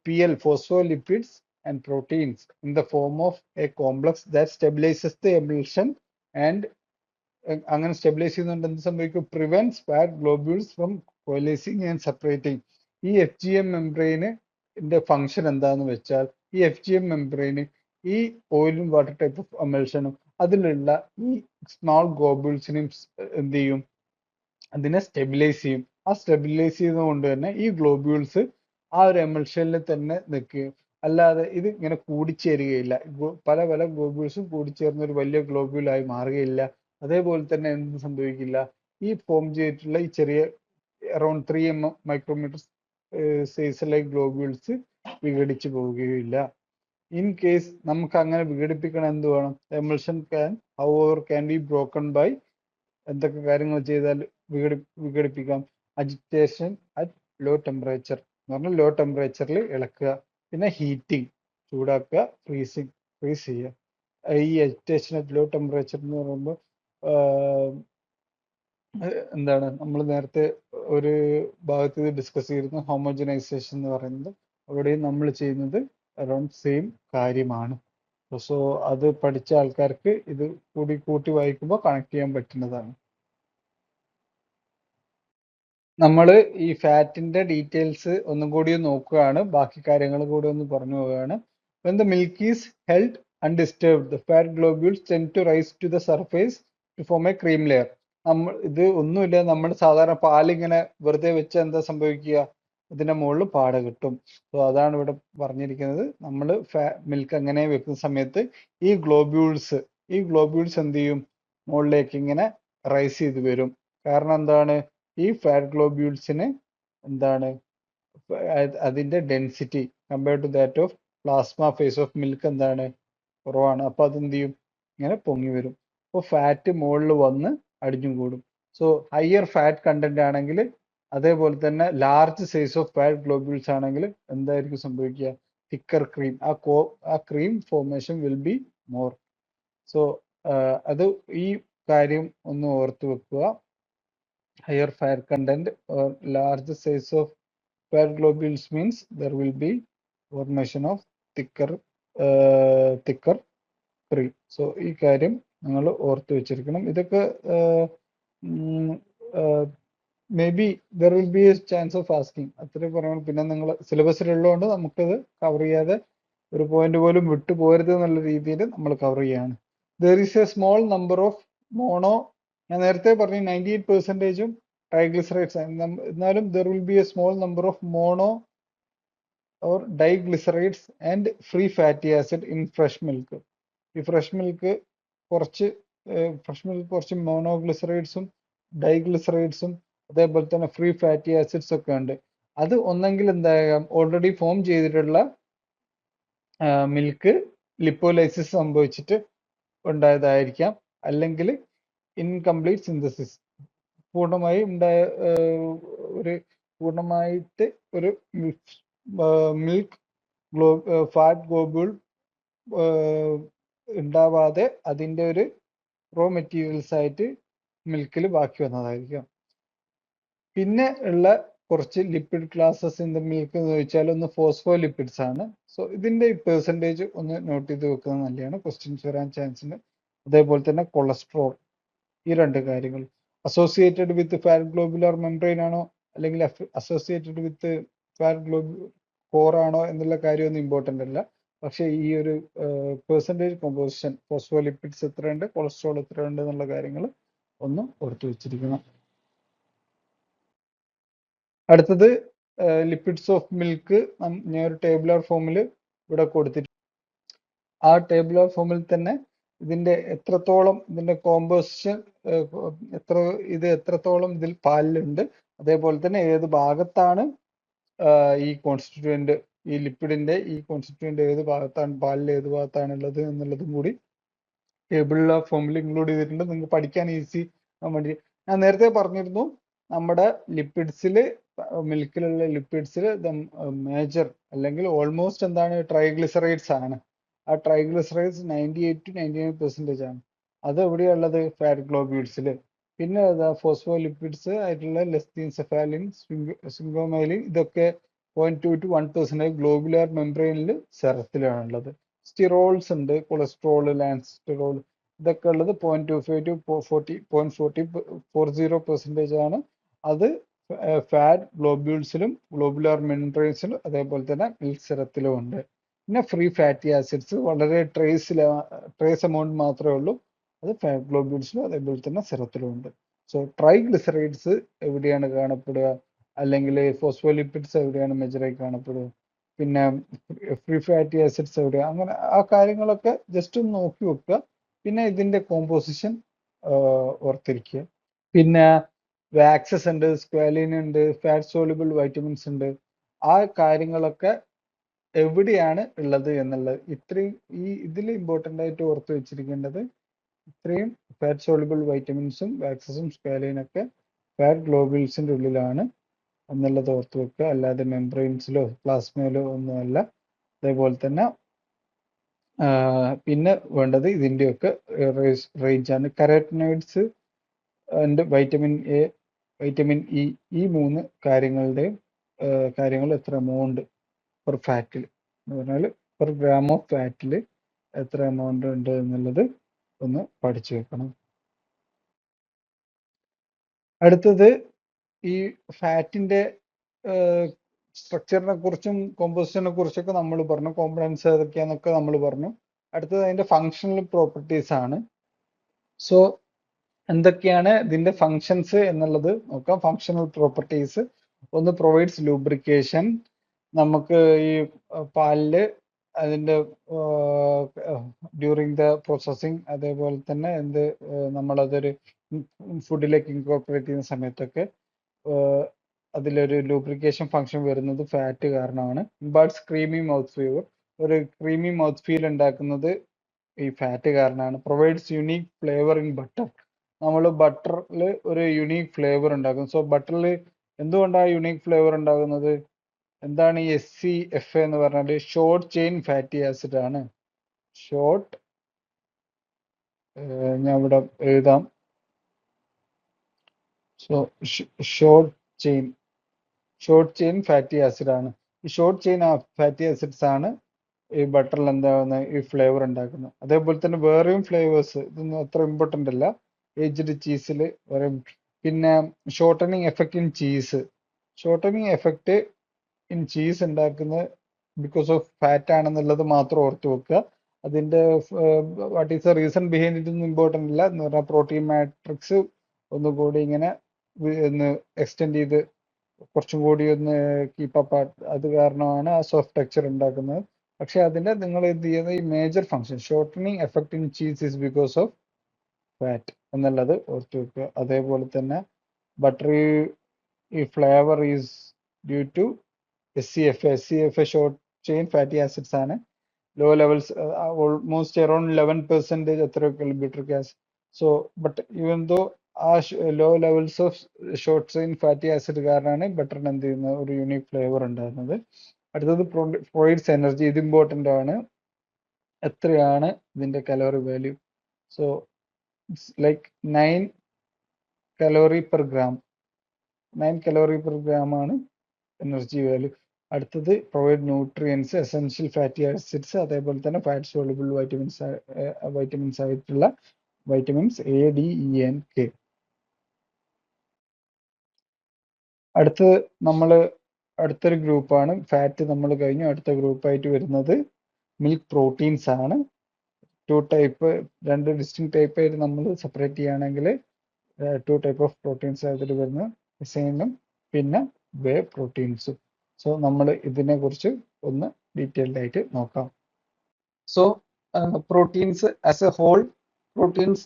PL, phospholipids and proteins in the form of a complex that stabilizes the emulsion and അങ്ങനെ stabilise ചെയ്യുന്നുണ്ട്. എന്ത് സംഭവിക്കും? Prevents fat globules from coalescing and separating. ഈ FGM മെംബ്രെയിനിന്റെ function എന്താന്ന് വെച്ചാൽ ഈ FGM മെംബ്രെയിന് ഈ ഓയിലും വാട്ടർ ടൈപ്പ് ഓഫ് എമൽഷനും അതിലുള്ള ഈ സ്മോൾ ഗ്ലോബ്യൂൾസിനെയും എന്ത് ചെയ്യും? അതിനെ സ്റ്റെബിലൈസ് ചെയ്യും. ആ സ്റ്റെബിലൈസ് ചെയ്യുന്നത് തന്നെ ഈ ഗ്ലോബ്യൂൾസ് ആ ഒരു എമൽഷനിൽ തന്നെ നിൽക്കുകയും, അല്ലാതെ ഇത് ഇങ്ങനെ കൂടിച്ചേരുകയില്ല. പല പല ഗ്ലോബ്യൂൾസും കൂടിച്ചേർന്ന ഒരു വലിയ ഗ്ലോബ്യൂളായി മാറുകയില്ല. അതേപോലെ തന്നെ എന്ത് സംഭവിക്കില്ല? ഈ ഫോം ചെയ്തിട്ടുള്ള ഈ ചെറിയ അറൌണ്ട് 3 മൈക്രോമീറ്റർ സൈസിലെ ഗ്ലോബ്യൂൾസ് വിഘടിച്ചു പോവുകയില്ല. ഇൻ കേസ് നമുക്ക് അങ്ങനെ വിഘടിപ്പിക്കണം എന്ത് വേണം? Emulsion can be broken by എന്തൊക്കെ കാര്യങ്ങൾ ചെയ്താൽ വിഘടിപ്പിക്കാം? Agitation at low temperature. എന്ന് പറഞ്ഞാൽ ലോ ടെമ്പറേച്ചറിൽ ഇളക്കുക. പിന്നെ ഹീറ്റിംഗ്, ചൂടാക്കുക. ഫ്രീസ് ചെയ്യുക. ഈ അജിറ്റേഷൻ അറ്റ് ലോ ടെമ്പറേച്ചർ എന്ന് പറയുമ്പോൾ എന്താണ് നമ്മൾ നേരത്തെ ഒരു ഭാഗത്ത് ഡിസ്കസ് ചെയ്തിരുന്ന ഹോമോജനൈസേഷൻ എന്ന് പറയുന്നത്, അവിടെയും നമ്മൾ ചെയ്യുന്നത് അറൗണ്ട് സെയിം കാര്യമാണ്. സോ അത് പഠിച്ച ആൾക്കാർക്ക് ഇത് കൂട്ടി വായിക്കുമ്പോൾ കണക്ട് ചെയ്യാൻ പറ്റുന്നതാണ്. നമ്മൾ ഈ ഫാറ്റിന്റെ ഡീറ്റെയിൽസ് ഒന്നും കൂടി നോക്കുകയാണ്, ബാക്കി കാര്യങ്ങൾ കൂടി ഒന്ന് പറഞ്ഞു പോവുകയാണ്. When the milk is held undisturbed, the fat globules tend to rise to the surface to form a cream layer. ഇത് ഒന്നുമില്ല, നമ്മൾ സാധാരണ പാലിങ്ങനെ വെറുതെ വെച്ച് എന്താ സംഭവിക്കുക, ഇതിന്റെ മുകളിൽ പാട കിട്ടും. സോ അതാണ് ഇവിടെ പറഞ്ഞിരിക്കുന്നത്. നമ്മൾ മിൽക്ക് അങ്ങനെ വെക്കുന്ന സമയത്ത് ഈ ഗ്ലോബ്യൂൾസ് എന്ത് ചെയ്യും, മുകളിലേക്ക് ഇങ്ങനെ റൈസ് ചെയ്ത് വരും. കാരണം എന്താണ്, ഈ ഫാറ്റ് ഗ്ലോബ്യൂൾസിന് എന്താണ് അതിന്റെ density compared to that of plasma phase of milk എന്താണ്, കുറവാണ്. അപ്പൊ അതെന്ത് ചെയ്യും, ഇങ്ങനെ പൊങ്ങി വരും. അപ്പോൾ ഫാറ്റ് മുകളിൽ വന്ന് അടിഞ്ഞും കൂടും. സോ ഹയർ ഫാറ്റ് കണ്ടന്റ് ആണെങ്കിൽ, അതേപോലെ തന്നെ large size of fat globules ആണെങ്കിൽ എന്തായിരിക്കും സംഭവിക്കുക, തിക്കർ ക്രീം, ആ cream formation will be more. So അത് ഈ കാര്യം ഒന്ന് ഓർത്ത് വെക്കുക. Higher fat content or large size of fat globules means there will be formation of thicker cream. So ഈ കാര്യം നിങ്ങൾ ഓർത്ത് വെച്ചിരിക്കണം. ഇതൊക്കെ may be there will be A chance of asking, അത്രയും പറയണം. പിന്നെ നിങ്ങൾ സിലബസിലുള്ളതുകൊണ്ട് നമുക്കത് കവർ ചെയ്യാതെ ഒരു പോയിന്റ് പോലും വിട്ടു പോരുത് എന്നുള്ള രീതിയിൽ നമ്മൾ കവർ ചെയ്യാണ്. There is a small number of mono, ഞാൻ നേരത്തെ പറഞ്ഞു 98%ഉം ട്രൈഗ്ലിസറൈഡ്സ് ആണ്. എന്നാലും there will be a small number of mono or diglycerides and free fatty acid in fresh milk. ഈ ഫ്രഷ് മിൽക്ക് കുറച്ച് മോണോഗ്ലിസറൈഡ്സും ഡൈഗ്ലിസറൈഡ്സും അതേപോലെ തന്നെ ഫ്രീ ഫാറ്റി ആസിഡ്സ് ഒക്കെ ഉണ്ട്. അത് ഒന്നെങ്കിൽ എന്തായാലും ഓൾറെഡി ഫോം ചെയ്തിട്ടുള്ള മിൽക്ക് ലിപ്പോലൈസിസ് സംഭവിച്ചിട്ട് ഉണ്ടായതായിരിക്കാം, അല്ലെങ്കിൽ ഇൻകംപ്ലീറ്റ് സിന്തസിസ്, പൂർണ്ണമായിട്ട് ഒരു മിൽക്ക് ഫാറ്റ് ഗ്ലോബ്യൂൾ ഉണ്ടാവാതെ അതിൻ്റെ ഒരു റോ മെറ്റീരിയൽസ് ആയിട്ട് മിൽക്കിൽ ബാക്കി വന്നതായിരിക്കാം. പിന്നെ ഉള്ള കുറച്ച് lipid classes in the milk എന്ന് ചോദിച്ചാൽ ഒന്ന് ഫോസ്ഫോലിപ്പിഡ്സ് ആണ്. സോ ഇതിന്റെ പെർസെൻറ്റേജ് ഒന്ന് നോട്ട് ചെയ്ത് വെക്കുന്നത് നല്ലതാണ്, ക്വസ്റ്റ്യൻസ് വരാൻ ചാൻസ് ഉണ്ട്. അതേപോലെ തന്നെ കൊളസ്ട്രോൾ, ഈ രണ്ട് കാര്യങ്ങൾ associated with fat globular membrane ആണോ അല്ലെങ്കിൽ അസോസിയേറ്റഡ് വിത്ത് ഫാറ്റ് കോർ ആണോ എന്നുള്ള കാര്യമൊന്നും ഇമ്പോർട്ടൻ്റ് അല്ല. പക്ഷേ ഈ ഒരു പെർസെൻറ്റേജ് കോമ്പോസിഷൻ, ഫോസ്ഫോലിപ്പിഡ്സ് എത്രയുണ്ട്, കൊളസ്ട്രോൾ എത്രയുണ്ട് എന്നുള്ള കാര്യങ്ങൾ ഒന്ന് ഓർത്തു വെച്ചിരിക്കണം. അടുത്തത് ലിപ്പിഡ്സ് ഓഫ് മിൽക്ക്. ഞാൻ ഒരു ടേബിളർ ഫോമിൽ ഇവിടെ കൊടുത്തിട്ടുണ്ട്. ആ ടേബിളർ ഫോമിൽ തന്നെ ഇതിന്റെ എത്രത്തോളം ഇതിന്റെ കോമ്പോസിഷൻ, എത്രത്തോളം ഇതിൽ പാലിലുണ്ട്, അതേപോലെ തന്നെ ഏത് ഭാഗത്താണ് ഈ കോൺസ്റ്റിറ്റ്യൂവന്റ്, ഈ ലിപ്പിഡിന്റെ ഈ കോൺസ്റ്റിറ്റ്യൂവന്റ് ഏത് ഭാഗത്താണ്, പാലിൽ ഏത് ഭാഗത്താണ് ഉള്ളത് എന്നുള്ളതും കൂടി ടേബിളിലെ ഫോമിൽ ഇൻക്ലൂഡ് ചെയ്തിട്ടുണ്ട്. നിങ്ങൾക്ക് പഠിക്കാൻ ഈസി ആവാൻ വേണ്ടി. ഞാൻ നേരത്തെ പറഞ്ഞിരുന്നു, നമ്മുടെ ലിപ്പിഡ്സിൽ, മിൽക്കിലുള്ള ലിപ്പിഡ്സിൽ മേജർ അല്ലെങ്കിൽ ഓൾമോസ്റ്റ് എന്താണ്, ട്രൈഗ്ലിസറൈഡ്സ് ആണ്. ആ ട്രൈഗ്ലിസറൈഡ്സ് 98 to 99% ആണ്. അത് എവിടെയുള്ളത്, ഫാറ്റ് ഗ്ലോബ്യൂൾസിൽ. പിന്നെ ഫോസ്ഫോലിപ്പിഡ്സ് ആയിട്ടുള്ള ലെസ്തീൻ, സെഫാലിൻ, സ്വിംഗോമൈലിൻ, ഇതൊക്കെ 0.2 to 1% ഗ്ലോബുലാർ മെംബ്രെയിനിൽ സെറത്തിലാണുള്ളത്. സ്റ്റിറോൾസ് ഉണ്ട്, കൊളസ്ട്രോൾ, ലാൻസ്റ്റിറോൾ, ഇതൊക്കെ ഉള്ളത് 0.25 to 0.40% ആണ്. അത് ഫാറ്റ് ഗ്ലോബ്യൂൾസിലും ഗ്ലോബുലാർ മെംബ്രെയിൻസിലും അതേപോലെ തന്നെ മിൽക്ക് സെറത്തിലും ഉണ്ട്. പിന്നെ ഫ്രീ ഫാറ്റി ആസിഡ്സ് വളരെ ട്രേസ് എമൗണ്ട് മാത്രമേ ഉള്ളൂ, അത് ഫാറ്റ് ഗ്ലോബ്യൂൾസിലും അതേപോലെ തന്നെ സെറത്തിലും ഉണ്ട്. സോ ട്രൈഗ്ലിസറൈഡ്സ് എവിടെയാണ് കാണപ്പെടുക, അല്ലെങ്കിൽ ഫോസ്ഫോലിപ്പിഡ്സ് എവിടെയാണ് മെജറായി കാണപ്പെടുക, പിന്നെ ഫ്രീ ഫാറ്റി ആസിഡ്സ് എവിടെയാണ്, അങ്ങനെ ആ കാര്യങ്ങളൊക്കെ ജസ്റ്റ് ഒന്ന് നോക്കി വെക്കുക. പിന്നെ ഇതിന്റെ കോമ്പോസിഷൻ ഓർത്തിരിക്കുക. പിന്നെ വാക്സസ് ഉണ്ട്, സ്ക്വാലിൻ ഉണ്ട്, ഫാറ്റ് സോലുബിൾ വൈറ്റമിൻസ് ഉണ്ട്. ആ കാര്യങ്ങളൊക്കെ എവിടെയാണ് ഉള്ളത് എന്നുള്ളത് ഇത്രയും ഇതിൽ ഇമ്പോർട്ടൻ്റ് ആയിട്ട് ഓർത്ത് വെച്ചിരിക്കേണ്ടത്, ഇത്രയും ഫാറ്റ് സോലുബിൾ വൈറ്റമിൻസും വാക്സസും സ്ക്വാലിനൊക്കെ ഫാറ്റ് ഗ്ലോബ്യൂൾസിന്റെ ഉള്ളിലാണ്. എന്നുള്ളത് ഓർത്ത് വെക്കുക. അല്ലാതെ മെംബ്രെയിൻസിലോ പ്ലാസ്മയിലോ ഒന്നുമല്ല. അതേപോലെ തന്നെ പിന്നെ വേണ്ടത് ഇതിൻ്റെയൊക്കെ റേഞ്ചാണ്. Carotenoids and vitamin A, vitamin E, ഈ 3 കാര്യങ്ങളുടെയും കാര്യങ്ങൾ എത്ര എമൗണ്ട് പെർ ഫാറ്റിൽ എന്ന് പറഞ്ഞാൽ പെർ ഗ്രാം ഓഫ് ഫാറ്റിൽ എത്ര എമൗണ്ട് ഉണ്ട് എന്നുള്ളത് ഒന്ന് പഠിച്ചു വെക്കണം. അടുത്തത് ഈ ഫാറ്റിന്റെ സ്ട്രക്ചറിനെ കുറിച്ചും കോമ്പോസിഷനെ കുറിച്ചൊക്കെ നമ്മൾ പറഞ്ഞു, കോമ്പണൻസ് ഏതൊക്കെയാന്നൊക്കെ നമ്മൾ പറഞ്ഞു. അടുത്തത് അതിന്റെ ഫങ്ഷണൽ പ്രോപ്പർട്ടീസ് ആണ്. സോ എന്തൊക്കെയാണ് ഇതിന്റെ ഫങ്ഷൻസ് എന്നുള്ളത് നോക്കാം. ഫങ്ഷണൽ പ്രോപ്പർട്ടീസ് ഒന്ന്, പ്രൊവൈഡ്സ് ലൂബ്രിക്കേഷൻ. നമുക്ക് ഈ പാലില് അതിന്റെ ഡ്യൂറിങ് ദ പ്രോസസ്സിങ്, അതേപോലെ തന്നെ നമ്മളതൊരു ഫുഡിലേക്ക് ഇൻകോർപ്പറേറ്റ് ചെയ്യുന്ന സമയത്തൊക്കെ അതിലൊരു ലൂബ്രിക്കേഷൻ ഫംഗ്ഷൻ വരുന്നത് ഫാറ്റ് കാരണമാണ്. ഇമ്പാർട്സ് ക്രീമി മൗത്ത് ഫീവർ, ഒരു ക്രീമി മൗത്ത് ഫീൽ ഉണ്ടാക്കുന്നത് ഈ ഫാറ്റ് കാരണമാണ്. Provides unique flavour in butter, നമ്മൾ ബട്ടറിൽ ഒരു യുണീക് ഫ്ലേവർ ഉണ്ടാക്കും. സോ ബട്ടറിൽ എന്തുകൊണ്ടാണ് യുണീക് ഫ്ലേവർ ഉണ്ടാകുന്നത്? എന്താണ് ഈ SCFA എന്ന് പറഞ്ഞാൽ? ഷോർട്ട് ചെയിൻ ഫാറ്റി ആസിഡ് ആണ്. ഷോർട്ട്, ഞാൻ ഇവിടെ എഴുതാം. So short chain fatty acid ആണ്. ഈ ഷോർട്ട് ചെയിൻ ഫാറ്റി ആസിഡ്സ് ആണ് ഈ ബട്ടറിൽ എന്താകുന്ന ഈ ഫ്ലേവർ ഉണ്ടാക്കുന്നത്. അതേപോലെ തന്നെ വേറെയും ഫ്ലേവേഴ്സ്, ഇതൊന്നും അത്ര ഇമ്പോർട്ടൻ്റ് അല്ല. ഏജ്ഡ് ചീസിൽ വേറെയും. പിന്നെ shortening effect in cheese. Shortening effect in cheese ഉണ്ടാക്കുന്നത് ബിക്കോസ് ഓഫ് ഫാറ്റ് ആണെന്നുള്ളത് മാത്രം ഓർത്ത് വെക്കുക. അതിന്റെ what is the reason behind ഇതൊന്നും ഇമ്പോർട്ടൻ്റ് അല്ല. എന്ന് പറഞ്ഞാൽ പ്രോട്ടീൻ മാട്രിക്സ് ഒന്നുകൂടി ഇങ്ങനെ ഒന്ന് എക്സ്റ്റെൻഡ് ചെയ്ത് കുറച്ചും കൂടി ഒന്ന് കീപ്പ് അപ്പ്, അത് കാരണമാണ് ആ സോഫ്റ്റ് ടെക്സ്ചർ ഉണ്ടാക്കുന്നത്. പക്ഷെ അതിന്റെ നിങ്ങൾ എന്ത് ചെയ്യുന്നത്, ഈ major function shortening effect in cheese is because of fat എന്നുള്ളത് ഓർത്ത് വെക്കുക. അതേപോലെ തന്നെ ബട്ടറി ഈ flavour is due to SCFA short chain fatty acids ആണ്. ലോ ലെവൽസ് ഓൾമോസ്റ്റ് അറൌണ്ട് 11% എത്രയൊക്കെ butyric acid. So but even though ആ low levels of short chain fatty acid കാരണമാണ് ബട്ടറിന് എന്ത് ചെയ്യുന്നത്, ഒരു യൂണിക് ഫ്ലേവർ ഉണ്ടാകുന്നത്. അടുത്തത് പ്രൊവൈഡ്സ് എനർജി. ഇത് ഇമ്പോർട്ടൻ്റ് ആണ്. എത്രയാണ് ഇതിന്റെ calorie value? So it's like 9 calorie per gram. 9 calorie per gram ആണ് എനർജി വാല്യൂ. അടുത്തത് provide nutrients, essential fatty acids, അതേപോലെ തന്നെ ഫാറ്റ് സോളുബിൾ വൈറ്റമിൻസ് ആയിട്ടുള്ള vitamins A, D, E and K. അടുത്തത് അടുത്തൊരു ഗ്രൂപ്പാണ് ഫാറ്റ് നമ്മൾ കഴിഞ്ഞു. അടുത്ത ഗ്രൂപ്പായിട്ട് വരുന്നത് മിൽക്ക് പ്രോട്ടീൻസ് ആണ്. രണ്ട് ഡിസ്റ്റിങ് ടൈപ്പ് ആയിട്ട് നമ്മൾ സെപ്പറേറ്റ് ചെയ്യുകയാണെങ്കിൽ 2 ടൈപ്പ് ഓഫ് പ്രോട്ടീൻസ് അതിൽ വരുന്നത്, ലൈസൈനും പിന്നെ വേ പ്രോട്ടീൻസും. സോ നമ്മൾ ഇതിനെ കുറിച്ച് ഒന്ന് ഡീറ്റെയിൽഡ് ആയിട്ട് നോക്കാം. So proteins as a whole, proteins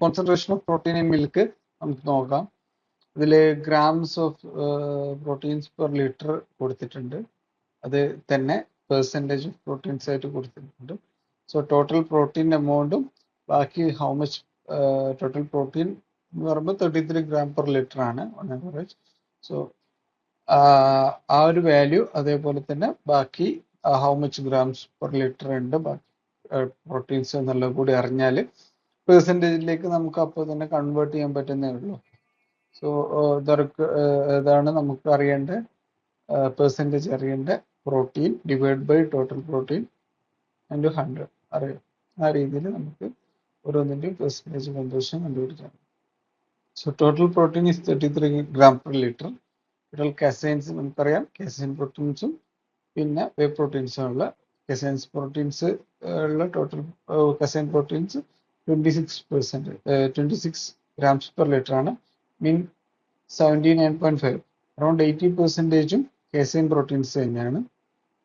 concentration of protein in milk നമുക്ക് നോക്കാം. ഇതിൽ grams of proteins per litre കൊടുത്തിട്ടുണ്ട്. അത് തന്നെ പെർസെൻറ്റേജ് ഓഫ് പ്രോട്ടീൻസ് ആയിട്ട് കൊടുത്തിട്ടുണ്ട്. സോ ടോട്ടൽ പ്രോട്ടീൻ എമൗണ്ടും ബാക്കി ഹൗ മച്ച് ടോട്ടൽ പ്രോട്ടീൻ എന്ന് പറയുമ്പോൾ 33 gram per liter ആണ് ഓൺ ആവറേജ്. സോ ആ ഒരു വാല്യൂ, അതേപോലെ തന്നെ ബാക്കി how much grams per litre ഉണ്ട് പ്രോട്ടീൻസ് എന്നുള്ളത് കൂടി അറിഞ്ഞാൽ പെർസെൻറ്റേജിലേക്ക് നമുക്ക് അപ്പോൾ തന്നെ കൺവേർട്ട് ചെയ്യാൻ പറ്റുന്നേ ഉള്ളൂ. സോ ഇതാണ് നമുക്ക് അറിയേണ്ട പെർസെൻറ്റേജ് അറിയേണ്ട protein divide by total protein into 100 അറിയാം. ആ രീതിയിൽ നമുക്ക് ഓരോന്നിൻ്റെയും പെർസെൻറ്റേജ് കമ്പോസിഷൻ കണ്ടുപിടിക്കാം. So total protein is 33 gram per liter. Total caseins നമുക്കറിയാം, കാസൈൻ പ്രോട്ടീൻസും പിന്നെ വേ പ്രോട്ടീൻസും ഉള്ള കാസൈൻസ് പ്രോട്ടീൻസ് ഉള്ള total casein proteins 26 grams per liter ആണ്. മീൻ 79.5, അറൗണ്ട് 80%ഉം കാസൈൻ പ്രോട്ടീൻസ് തന്നെയാണ്.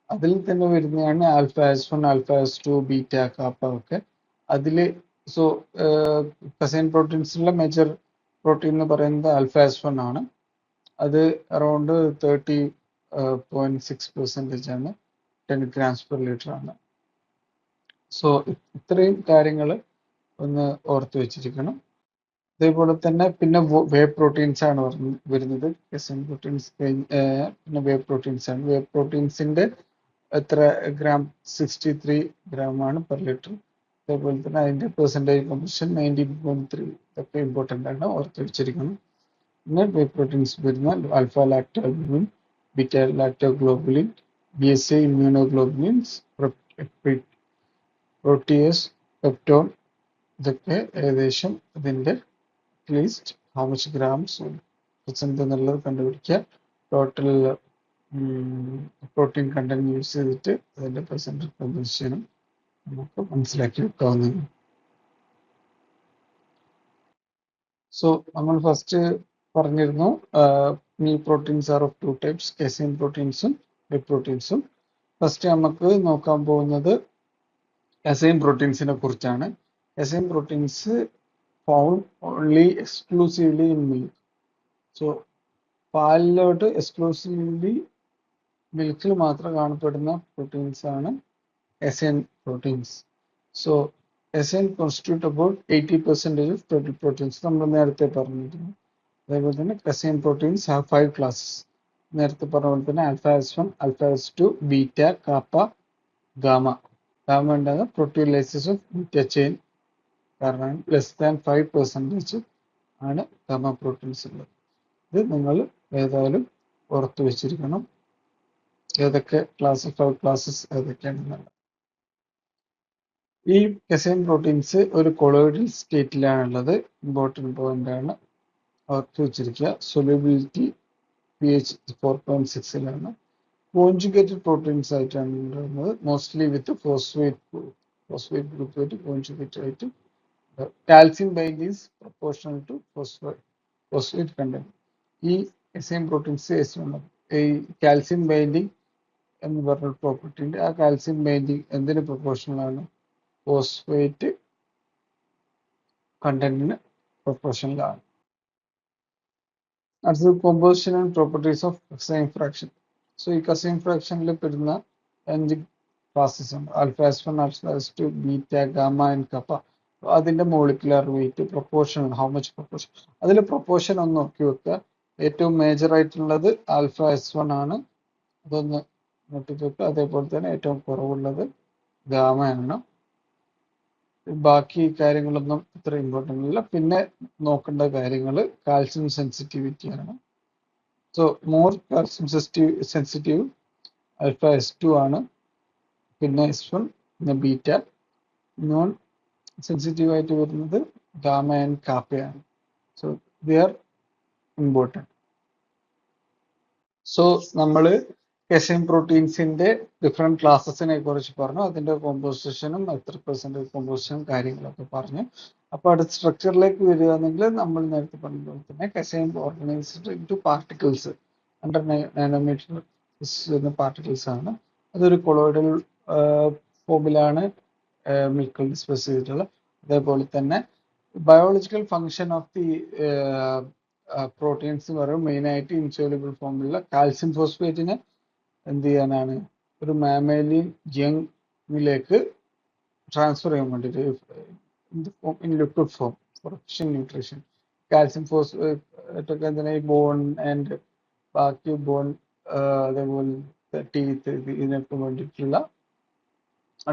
അതിൽ തന്നെ വരുന്നതാണ് ആൽഫ-S1, ആൽഫ-S2, ബീറ്റ, കാപ്പ ഒക്കെ. അതിൽ സോ കസൈൻ പ്രോട്ടീൻസിലുള്ള മേജർ പ്രോട്ടീൻ എന്ന് പറയുന്നത് ആൽഫ-S1 ആണ്. അത് അറൗണ്ട് 30.6% ആണ്, 10 grams per liter ആണ്. സോ ഇത്രയും കാര്യങ്ങൾ ഒന്ന് ഓർത്ത് വെച്ചിരിക്കണം. അതേപോലെ തന്നെ പിന്നെ വേ പ്രോട്ടീൻസ് ആണ് വരുന്നത്. കെസിൻ പ്രോട്ടീൻസ് പിന്നെ വേ പ്രോട്ടീൻസ് ആണ്. വേ പ്രോട്ടീൻസിന്റെ എത്ര ഗ്രാം? 63 ഗ്രാം ആണ് പെർ ലിറ്റർ. അതേപോലെ തന്നെ അതിന്റെ പെർസെൻറ്റേജ് കമ്പോസിഷൻ 19.3. ഇതൊക്കെ ഇമ്പോർട്ടൻ്റ് ആണ്, ഓർത്ത് വെച്ചിരിക്കണം. പിന്നെ വേ പ്രോട്ടീൻസ് വരുന്ന alpha lactoglobulin, beta lactoglobulin, BSA immunoglobulins, proteose, peptone, ഇതൊക്കെ ഏകദേശം ഇതിന്റെ at least how much grams present എന്നുള്ളത് കണ്ടുപിടിക്കുക. ടോട്ടൽ പ്രോട്ടീൻ കണ്ടന്റ് യൂസ് ചെയ്തിട്ട് അതിന്റെ പെർസെൻറ്റേജ് കമ്പോസിഷനും നമുക്ക് മനസ്സിലാക്കി വെക്കാവുന്നതാണ്. സോ നമ്മൾ ഫസ്റ്റ് പറഞ്ഞിരുന്നു milk proteins are of 2 types, casein പ്രോട്ടീൻസും വേ പ്രോട്ടീൻസും. ഫസ്റ്റ് നമുക്ക് നോക്കാൻ പോകുന്നത് കെസൈൻ പ്രോട്ടീൻസിനെ കുറിച്ചാണ്. Casein proteins found only exclusively in milk. So പാലിലോട്ട് എക്സ്ക്ലൂസീവ്ലി മിൽക്കിൽ മാത്രം കാണപ്പെടുന്ന പ്രോട്ടീൻസ് ആണ് casein proteins. So casein constitute about 80% of total proteins. നമ്മൾ നേരത്തെ പറഞ്ഞിരുന്നു. അതേപോലെ തന്നെ കെസൈൻ പ്രോട്ടീൻസ് ഹാവ് 5 ക്ലാസ്സസ്. നേരത്തെ പറഞ്ഞ പോലെ തന്നെ alpha S1, alpha S2, beta, kappa, gamma. Gamma ഉണ്ടാകുക പ്രോട്ടിയോലൈസിസ് ഓഫ് ബീറ്റ ചെയിൻ കാരണം ലെസ് ദാൻ 5% ആണ് ഗാമ പ്രോട്ടീൻസ് ഉള്ളത്. ഇത് നിങ്ങൾ ഏതായാലും ഓർത്ത് വെച്ചിരിക്കണം, ഏതൊക്കെ ക്ലാസ്സസ് ഏതൊക്കെയാണെന്നുള്ളത്. ഈ കെസൈൻ പ്രോട്ടീൻസ് ഒരു കൊളോയിഡൽ സ്റ്റേറ്റിലാണുള്ളത്. ഇമ്പോർട്ടൻറ്റ് പോയിന്റ് ആണ്, ഓർത്ത് വെച്ചിരിക്കുക. സൊല്യൂബിലിറ്റി pH 4.6 കോൺജുഗേറ്റഡ് പ്രോട്ടീൻസ് ആയിട്ടാണ് ഉണ്ടാകുന്നത്. മോസ്റ്റ്ലി വിത്ത് ഫോസ്ഫേറ്റ് ഗ്രൂപ്പുമായിട്ട് കോൺജുഗേറ്റ് ആയിട്ട്. Calcium bind is proportional to phosphate content. ഈ കെസൈൻ പ്രോട്ടീൻസ് ഈ കാൽസ്യം ബൈൻഡിങ് എന്ന് പറഞ്ഞ പ്രോപ്പർട്ടി ഉണ്ട്. ആ കാൽസ്യം ബൈൻഡിങ് എന്തിന് പ്രൊപ്പോർഷണൽ ആണ്? ഫോസ്ഫേറ്റ് കണ്ടന്റിന് പ്രൊപ്പോർഷണൽ ആണ്. അടുത്തത് composition and properties of casein fraction. So ഈ കെസൈൻ ഫ്രാക്ഷനിൽ പെടുന്ന 5 ക്ലാസ്സസ് ഉണ്ട്. Alpha S1, alpha S2, beta, gamma and kappa. അതിന്റെ molecular weight, proportion, how much proportion. അതിൽ പ്രൊപ്പോർഷൻ ഒന്ന് നോക്കി വെക്കുക. ഏറ്റവും മേജർ ആയിട്ടുള്ളത് ആൽഫ S1 ആണ്, അതൊന്ന് നോക്കി വെക്കുക. അതേപോലെ തന്നെ ഏറ്റവും കുറവുള്ളത് ഗാമയാണ്. ബാക്കി കാര്യങ്ങളൊന്നും ഇത്ര ഇമ്പോർട്ടൻ്റ് അല്ല. പിന്നെ നോക്കേണ്ട കാര്യങ്ങൾ കാൽസ്യം സെൻസിറ്റിവിറ്റി ആണ്. So more calcium sensitive alpha S2 ആണ്, പിന്നെ S1, പിന്നെ ബീറ്റ. നോൺ സെൻസിറ്റീവ് ആയിട്ട് വരുന്നത് ഗാമ ആൻഡ് കാപ്പയാണ്. So they are important. So നമ്മൾ കെസൈൻ പ്രോട്ടീൻസിന്റെ ഡിഫറെൻറ്റ് ക്ലാസ്സസിനെ കുറിച്ച് പറഞ്ഞു, അതിന്റെ കോമ്പോസിഷനും എത്ര പെർസെൻറ്റേജ് കോമ്പോസിഷനും കാര്യങ്ങളൊക്കെ പറഞ്ഞു. അപ്പോൾ അടുത്ത സ്ട്രക്ചറിലേക്ക് വരികയാണെങ്കിൽ നമ്മൾ നേരത്തെ പറഞ്ഞ പോലെ തന്നെ casein organised into particles, 100 nanometre particles ആണ്. അതൊരു കൊളോയിഡൽ ഫോമിലാണ് മിൽക്കിൽ ഡിസ്പെസ് ചെയ്തിട്ടുള്ളത്. അതേപോലെ തന്നെ biological function of the proteins എന്ന് പറയുമ്പോൾ മെയിനായിട്ട് ഇൻസോല്യൂബിൾ ഫോമിലുള്ള കാൽസ്യം ഫോസ്ഫേറ്റിനെ എന്ത് ചെയ്യാനാണ്? ഒരു മാമേലിയൻ യങ്ങിലേക്ക് ട്രാൻസ്ഫർ ചെയ്യാൻ വേണ്ടിയിട്ട് in liquid form for efficient nutrition. Calcium phosphate എന്തിനാ? ഈ ബോൺ ആൻഡ് ബാക്കി ബോൺ അതേപോലെ ടീത്ത് ഇതിനൊക്കെ വേണ്ടിയിട്ടുള്ള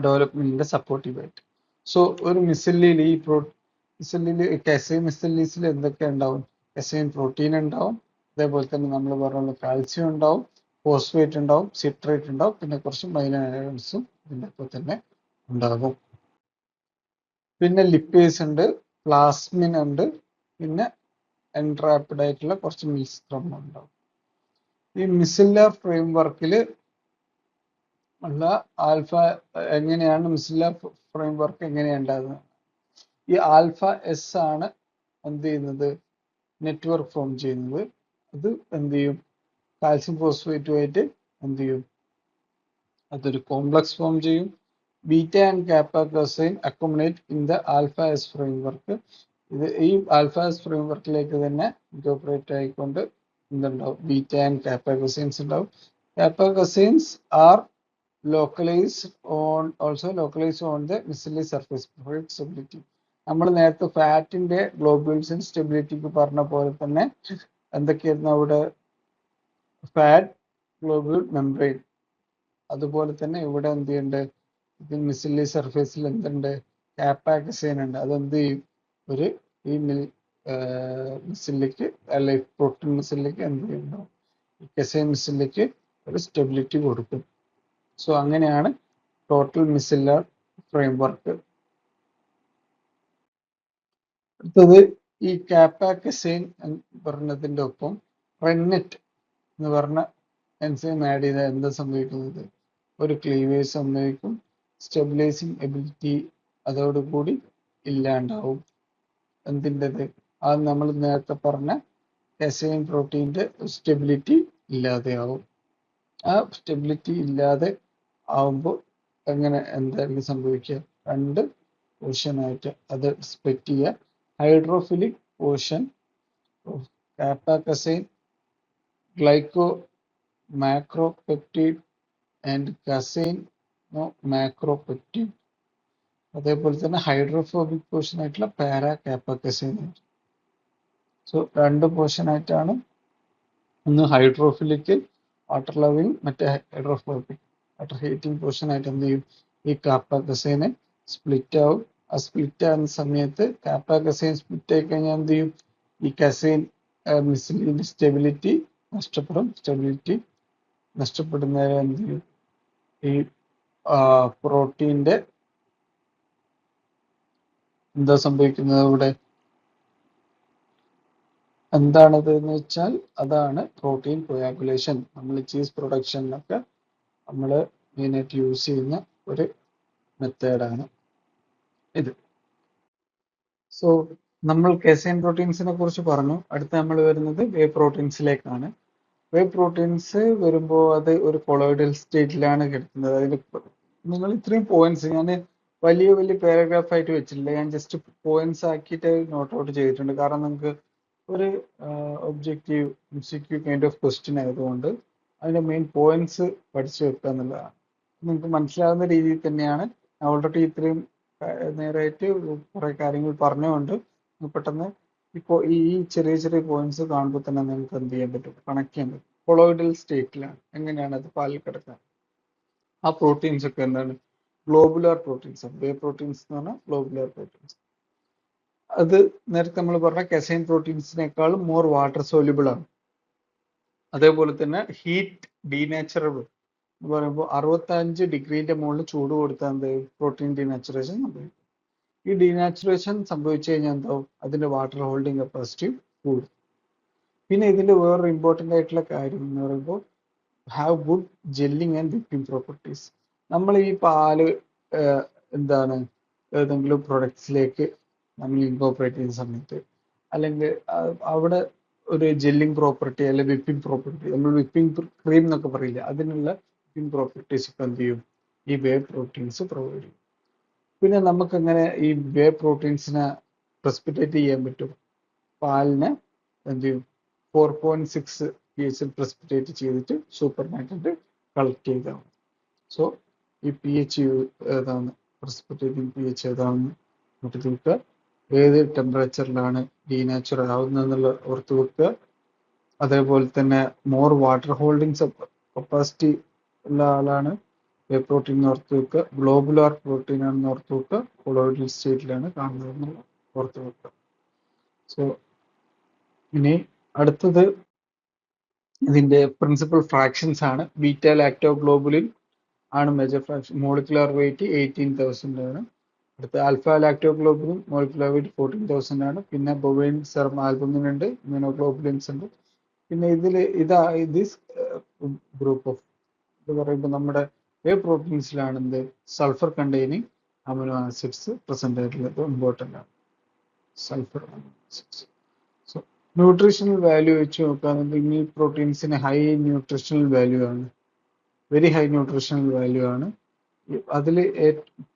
ഡെവലപ്മെന്റിന്റെ സപ്പോർട്ടീവ് ആയിട്ട്. സോ ഒരു മിസലിൽ ഈ കെസൈൻ മിസലീസിൽ എന്തൊക്കെ ഉണ്ടാവും? കെസൈൻ പ്രോട്ടീൻ ഉണ്ടാവും, അതേപോലെ തന്നെ നമ്മൾ പറഞ്ഞ കാൽസ്യം ഉണ്ടാവും, ഫോസ്ഫേറ്റ് ഉണ്ടാവും, സിട്രേറ്റ് ഉണ്ടാവും, പിന്നെ കുറച്ച് മൈനറൽസും ഇതിൻ്റെ ഒപ്പം തന്നെ ഉണ്ടാകും. പിന്നെ ലിപ്പേസ് ഉണ്ട്, പ്ലാസ്മിൻ ഉണ്ട്, പിന്നെ എൻട്രാപ്പിഡ് ആയിട്ടുള്ള കുറച്ച് മിശ്രം ഉണ്ടാവും. ഈ മിസെല്ലാർ ഫ്രെയിം വർക്കിൽ ഉള്ള ആൽഫ എങ്ങനെയാണ് മിസെല്ലാർ ഫ്രെയിം വർക്ക് എങ്ങനെയാണ് ഉണ്ടാകുന്നത്? ഈ ആൽഫ S ആണ് എന്ത് ചെയ്യുന്നത്? നെറ്റ്വർക്ക് ഫോം ചെയ്യുന്നത്. അത് എന്ത് ചെയ്യും? കാൽസ്യം ഫോസ്ഫേറ്റുമായിട്ട് എന്ത് ചെയ്യും? അതൊരു കോംപ്ലക്സ് ഫോം ചെയ്യും. Beta and kappa casein accommodate in the alpha S framework. ഇത് ഈ ആൽഫ S ഫ്രെയിം വർക്കിലേക്ക് തന്നെ ഇൻകോപ്പറേറ്റ് ആയിക്കൊണ്ട് എന്തുണ്ടാവും? ബീറ്റ ആൻഡ് കാപ്പ കെസൈൻസ് ഉണ്ടാവും. Kappa caseins are localized on the miscellaneous surface, provide stability. നമ്മൾ നേരത്തെ ഫാറ്റിന്റെ ഗ്ലോബ്യൂൾസിന്റെ സ്റ്റെബിലിറ്റിക്ക് പറഞ്ഞ പോലെ തന്നെ എന്തൊക്കെയായിരുന്നു അവിടെ? Fat globule membrane. അതുപോലെ തന്നെ ഇവിടെ എന്ത് ചെയ്യുന്നുണ്ട്? ഇത് മിസിലി സർഫേസിൽ എന്തുണ്ട്? കാപ്പാക്സൈൻ ഉണ്ട്. അതെന്ത് ചെയ്യും? ഒരു ഈ മിസിലേക്ക് അല്ലെ പ്രോട്ടീൻ മിസിലേക്ക് എന്ത് ചെയ്യുന്നുണ്ടാവും? ഈ കസൈൻ മിസിലേക്ക് ഒരു സ്റ്റെബിലിറ്റി കൊടുക്കും. സോ അങ്ങനെയാണ് ടോട്ടൽ മിസിലർ ഫ്രെയിംവർക്ക്. അടുത്തത് ഈ കാപ്പാക്സൈൻ എന്ന് പറഞ്ഞതിൻ്റെ ഒപ്പം റെന്നെറ്റ് എന്ന് പറഞ്ഞ എൻസൈം ആഡ് ചെയ്താൽ എന്താ സംഭവിക്കുന്നത്? ഒരു ക്ലീവേജ് സംഭവിക്കും. സ്റ്റെബിലൈസിങ് എബിലിറ്റി അതോടുകൂടി ഇല്ലാണ്ടാവും. എന്തിൻ്റെത്? അത് നമ്മൾ നേരത്തെ പറഞ്ഞ കസൈൻ പ്രോട്ടീൻ്റെ സ്റ്റെബിലിറ്റി ഇല്ലാതെയാവും. ആ സ്റ്റെബിലിറ്റി ഇല്ലാതെ ആവുമ്പോൾ എന്തായിരിക്കും സംഭവിക്കുക? രണ്ട് പോർഷനായിട്ട് അത് സ്പ്ലിറ്റ് ചെയ്യുക. Hydrophilic portion of kappa casein glycomacropeptide and casein macropeptide. അതേപോലെ തന്നെ ഹൈഡ്രോഫോബിക് പോർഷൻ ആയിട്ടുള്ള പാരാ കാപ്പാക്സൈൻ. സോ രണ്ട് പോർഷൻ ആയിട്ടാണ്. ഒന്ന് ഹൈഡ്രോഫിലിക് വാട്ടർ ലവിങ്, മറ്റേ ഹൈഡ്രോഫോബിക് വാട്ടർ ഹീറ്റിംഗ് പോർഷൻ ആയിട്ട് എന്ത് ചെയ്യും? ഈ കാപ്പാക്സൈന് സ്പ്ലിറ്റ് ആവും. ആ സ്പ്ലിറ്റ് ആകുന്ന സമയത്ത് കാപ്പാക്സൈൻ സ്പ്ലിറ്റ് ആയി കഴിഞ്ഞാൽ എന്ത് ചെയ്യും? ഈ കസൈൻ മിസിലിന്റെ സ്റ്റെബിലിറ്റി നഷ്ടപ്പെടും. സ്റ്റെബിലിറ്റി നഷ്ടപ്പെടുന്നവരെ എന്ത് ചെയ്യും? ഈ പ്രോട്ടീൻ്റെ എന്താ സംഭവിക്കുന്നത് ഇവിടെ? എന്താണത് എന്ന് വെച്ചാൽ അതാണ് പ്രോട്ടീൻ കൊയാഗുലേഷൻ. നമ്മൾ ചീസ് പ്രൊഡക്ഷനിലൊക്കെ നമ്മൾ മെയിനായിട്ട് യൂസ് ചെയ്യുന്ന ഒരു മെത്തേഡാണ് ഇത്. സോ നമ്മൾ കസൈൻ പ്രോട്ടീൻസിനെ കുറിച്ച് പറഞ്ഞു. അടുത്ത നമ്മൾ വരുന്നത് വേ പ്രോട്ടീൻസിലേക്കാണ്. വേ പ്രോട്ടീൻസ് വരുമ്പോൾ അത് ഒരു കൊളോയിഡൽ സ്റ്റേറ്റിലാണ് കിടക്കുന്നത്. അതിൽ നിങ്ങൾ ഇത്രയും പോയിന്റ്സ് ഞാൻ വലിയ വലിയ പാരഗ്രാഫ് ആയിട്ട് വെച്ചിട്ടില്ല. ഞാൻ ജസ്റ്റ് പോയിന്റ്സ് ആക്കിയിട്ട് നോട്ട് ഔട്ട് ചെയ്തിട്ടുണ്ട്. കാരണം നിങ്ങൾക്ക് ഒരു objective MCQ kind of question ആയതുകൊണ്ട് അതിൻ്റെ മെയിൻ പോയിന്റ്സ് പഠിച്ചു വെക്കുക എന്നുള്ളതാണ്. നിങ്ങൾക്ക് മനസ്സിലാവുന്ന രീതിയിൽ തന്നെയാണ്. ഓൾറെഡി ഇത്രയും നേരായിട്ട് കുറേ കാര്യങ്ങൾ പറഞ്ഞുകൊണ്ട് പെട്ടെന്ന് ഇപ്പോൾ ഈ ചെറിയ ചെറിയ പോയിന്റ്സ് കാണുമ്പോൾ തന്നെ നിങ്ങൾക്ക് എന്ത് ചെയ്യാൻ പറ്റും? കണക്ട് ചെയ്യാൻ പറ്റും. കൊളോയിഡൽ സ്റ്റേറ്റിലാണ്. എങ്ങനെയാണ് അത് പാലിൽ കിടക്കുക? ആ പ്രോട്ടീൻസ് ഒക്കെ എന്താണ്? Globular proteins. വേ പ്രോട്ടീൻസ് എന്ന് പറഞ്ഞാൽ ഗ്ലോബുലാർ പ്രോട്ടീൻസ്. അത് നേരത്തെ നമ്മൾ പറഞ്ഞ കസൈൻ പ്രോട്ടീൻസിനേക്കാളും മോർ വാട്ടർ സോല്യൂബിൾ ആണ്. അതേപോലെ തന്നെ ഹീറ്റ് ഡീനാച്ചുറബിൾ എന്ന് പറയുമ്പോൾ 65 ഡിഗ്രീൻ്റെ മുകളിൽ ചൂട് കൊടുത്താൽ എന്ത് പ്രോട്ടീൻ ഡീനാച്ചുറേഷൻ സംഭവിക്കും. ഈ ഡീനാച്ചുറേഷൻ സംഭവിച്ചു കഴിഞ്ഞാൽ എന്താവും? അതിന്റെ വാട്ടർ ഹോൾഡിംഗ് കപ്പാസിറ്റി കൂടും. പിന്നെ ഇതിന്റെ വേറൊരു ഇമ്പോർട്ടൻ്റ് ആയിട്ടുള്ള കാര്യം എന്ന് പറയുമ്പോൾ have good jelling and whipping properties. നമ്മൾ ഈ പാല് എന്താണ് ഏതെങ്കിലും പ്രൊഡക്ട്സിലേക്ക് നമ്മൾ ഇൻകോപ്പറേറ്റ് ചെയ്യുന്ന സമയത്ത് അല്ലെങ്കിൽ അവിടെ ഒരു ജെല്ലിങ് പ്രോപ്പർട്ടി അല്ലെങ്കിൽ വിപ്പിംഗ് പ്രോപ്പർട്ടി, നമ്മൾ വിപ്പിംഗ് ക്രീം എന്നൊക്കെ പറയില്ല, അതിനുള്ള വിപ്പിംഗ് പ്രോപ്പർട്ടീസ് ഒക്കെ എന്ത് ചെയ്യും? ഈ വേ പ്രോട്ടീൻസ് പ്രൊവൈഡ് ചെയ്യും. പിന്നെ നമുക്ക് എങ്ങനെ ഈ വേ പ്രോട്ടീൻസിനെ പ്രസിപ്പിറ്റേറ്റ് ചെയ്യാൻ പറ്റും? പാലിനെ എന്ത് ചെയ്യും? 4.6 pH പ്രസിപ്പിറ്റേറ്റ് ചെയ്തിട്ട് സൂപ്പർ നാറ്റിൻ്റെ കളക്ട് ചെയ്താൽ മതി. സോ ഈ pH ഏതാണ്? പ്രസിപ്പിറ്റേറ്റിംഗ് pH ഏതാണെന്ന് നോക്കി വെക്കുക. ഏത് ടെമ്പറേച്ചറിലാണ് ഡീനാച്ചുറൽ ആവുന്നതെന്നുള്ള ഓർത്ത് വെക്കുക. അതേപോലെ തന്നെ മോർ വാട്ടർ ഹോൾഡിംഗ് കപ്പാസിറ്റി ഉള്ള ആളാണ് വേ പ്രോട്ടീൻ എന്ന് ഓർത്ത് വെക്കുക. ഗ്ലോബുലാർ പ്രോട്ടീൻ ആണെന്ന് ഓർത്ത് വെക്കുക. കൊളോയിഡൽ സ്റ്റേറ്റിലാണ് കാണുന്നതെന്ന് ഓർത്ത് വെക്കുക. സോ ഇനി അടുത്തത് ഇതിന്റെ പ്രിൻസിപ്പൽ ഫ്രാക്ഷൻസ് ആണ്. ബീറ്റ ലാക്ടോഗ്ലോബുലിൻ ആണ് മേജർ ഫ്രാക്ഷൻ. മോളിക്കുലർ വെയിറ്റ് 18,000 ആണ്. അടുത്ത ആൽഫ ലാക്ടോഗ്ലോബുലിൻ മോളിക്കുലർ വെയിറ്റ് 14,000 ആണ്. പിന്നെ ബൊവൈൻ സെറം ആൽബുമിൻ ഉണ്ട്, ഇമ്യൂണോഗ്ലോബുലിൻസ് ഉണ്ട്. പിന്നെ ദിസ് ഗ്രൂപ്പ് ഓഫ് ഇത് പറയുമ്പോൾ നമ്മുടെ വേ പ്രോട്ടീൻസിലാണ് എന്ത് sulphur containing amino acids present ആയിട്ടുള്ളത് ഇമ്പോർട്ടൻ്റ് ആണ്. Sulphur amino acids. So nutritional value വെച്ച് നോക്കുകയാണെങ്കിൽ ഈ പ്രോട്ടീൻസിന് ഹൈ ന്യൂട്രീഷണൽ വാല്യൂ ആണ്, വെരി ഹൈ ന്യൂട്രീഷണൽ വാല്യൂ ആണ്. അതിൽ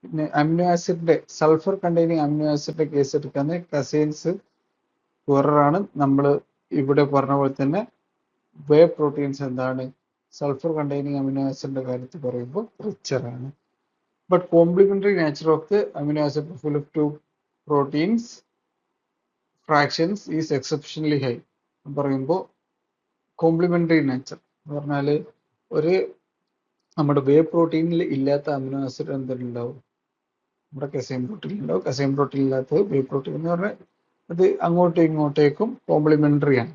പിന്നെ അമിനോ ആസിഡിന്റെ സൾഫർ കണ്ടെയ്നിങ് അമിനോ ആസിഡിന്റെ കേസ് എടുക്കുന്നത് കസൈൻസ് പുവറാണ്. നമ്മൾ ഇവിടെ പറഞ്ഞ പോലെ തന്നെ വേ പ്രോട്ടീൻസ് എന്താണ്? സൾഫർ കണ്ടെയ്നിങ് അമിനോ ആസിഡിന്റെ കാര്യത്തിൽ പറയുമ്പോൾ റിച്ചർ ആണ്. But complementary nature of the amino acid profile of two proteins fractions is exceptionally high പറയുമ്പോൾ കോംപ്ലിമെന്ററി നേച്ചർ എന്ന് പറഞ്ഞാൽ ഒരു നമ്മുടെ വേ പ്രോട്ടീനിൽ ഇല്ലാത്ത അമിനോ ആസിഡ് എന്തെങ്കിലും നമ്മുടെ കസൈൻ പ്രോട്ടീൻ ഉണ്ടാവും. കസൈൻ പ്രോട്ടീൻ ഇല്ലാത്തത് വേ പ്രോട്ടീൻ എന്ന് പറഞ്ഞാൽ അത് അങ്ങോട്ടും ഇങ്ങോട്ടേക്കും കോംപ്ലിമെന്ററി ആണ്.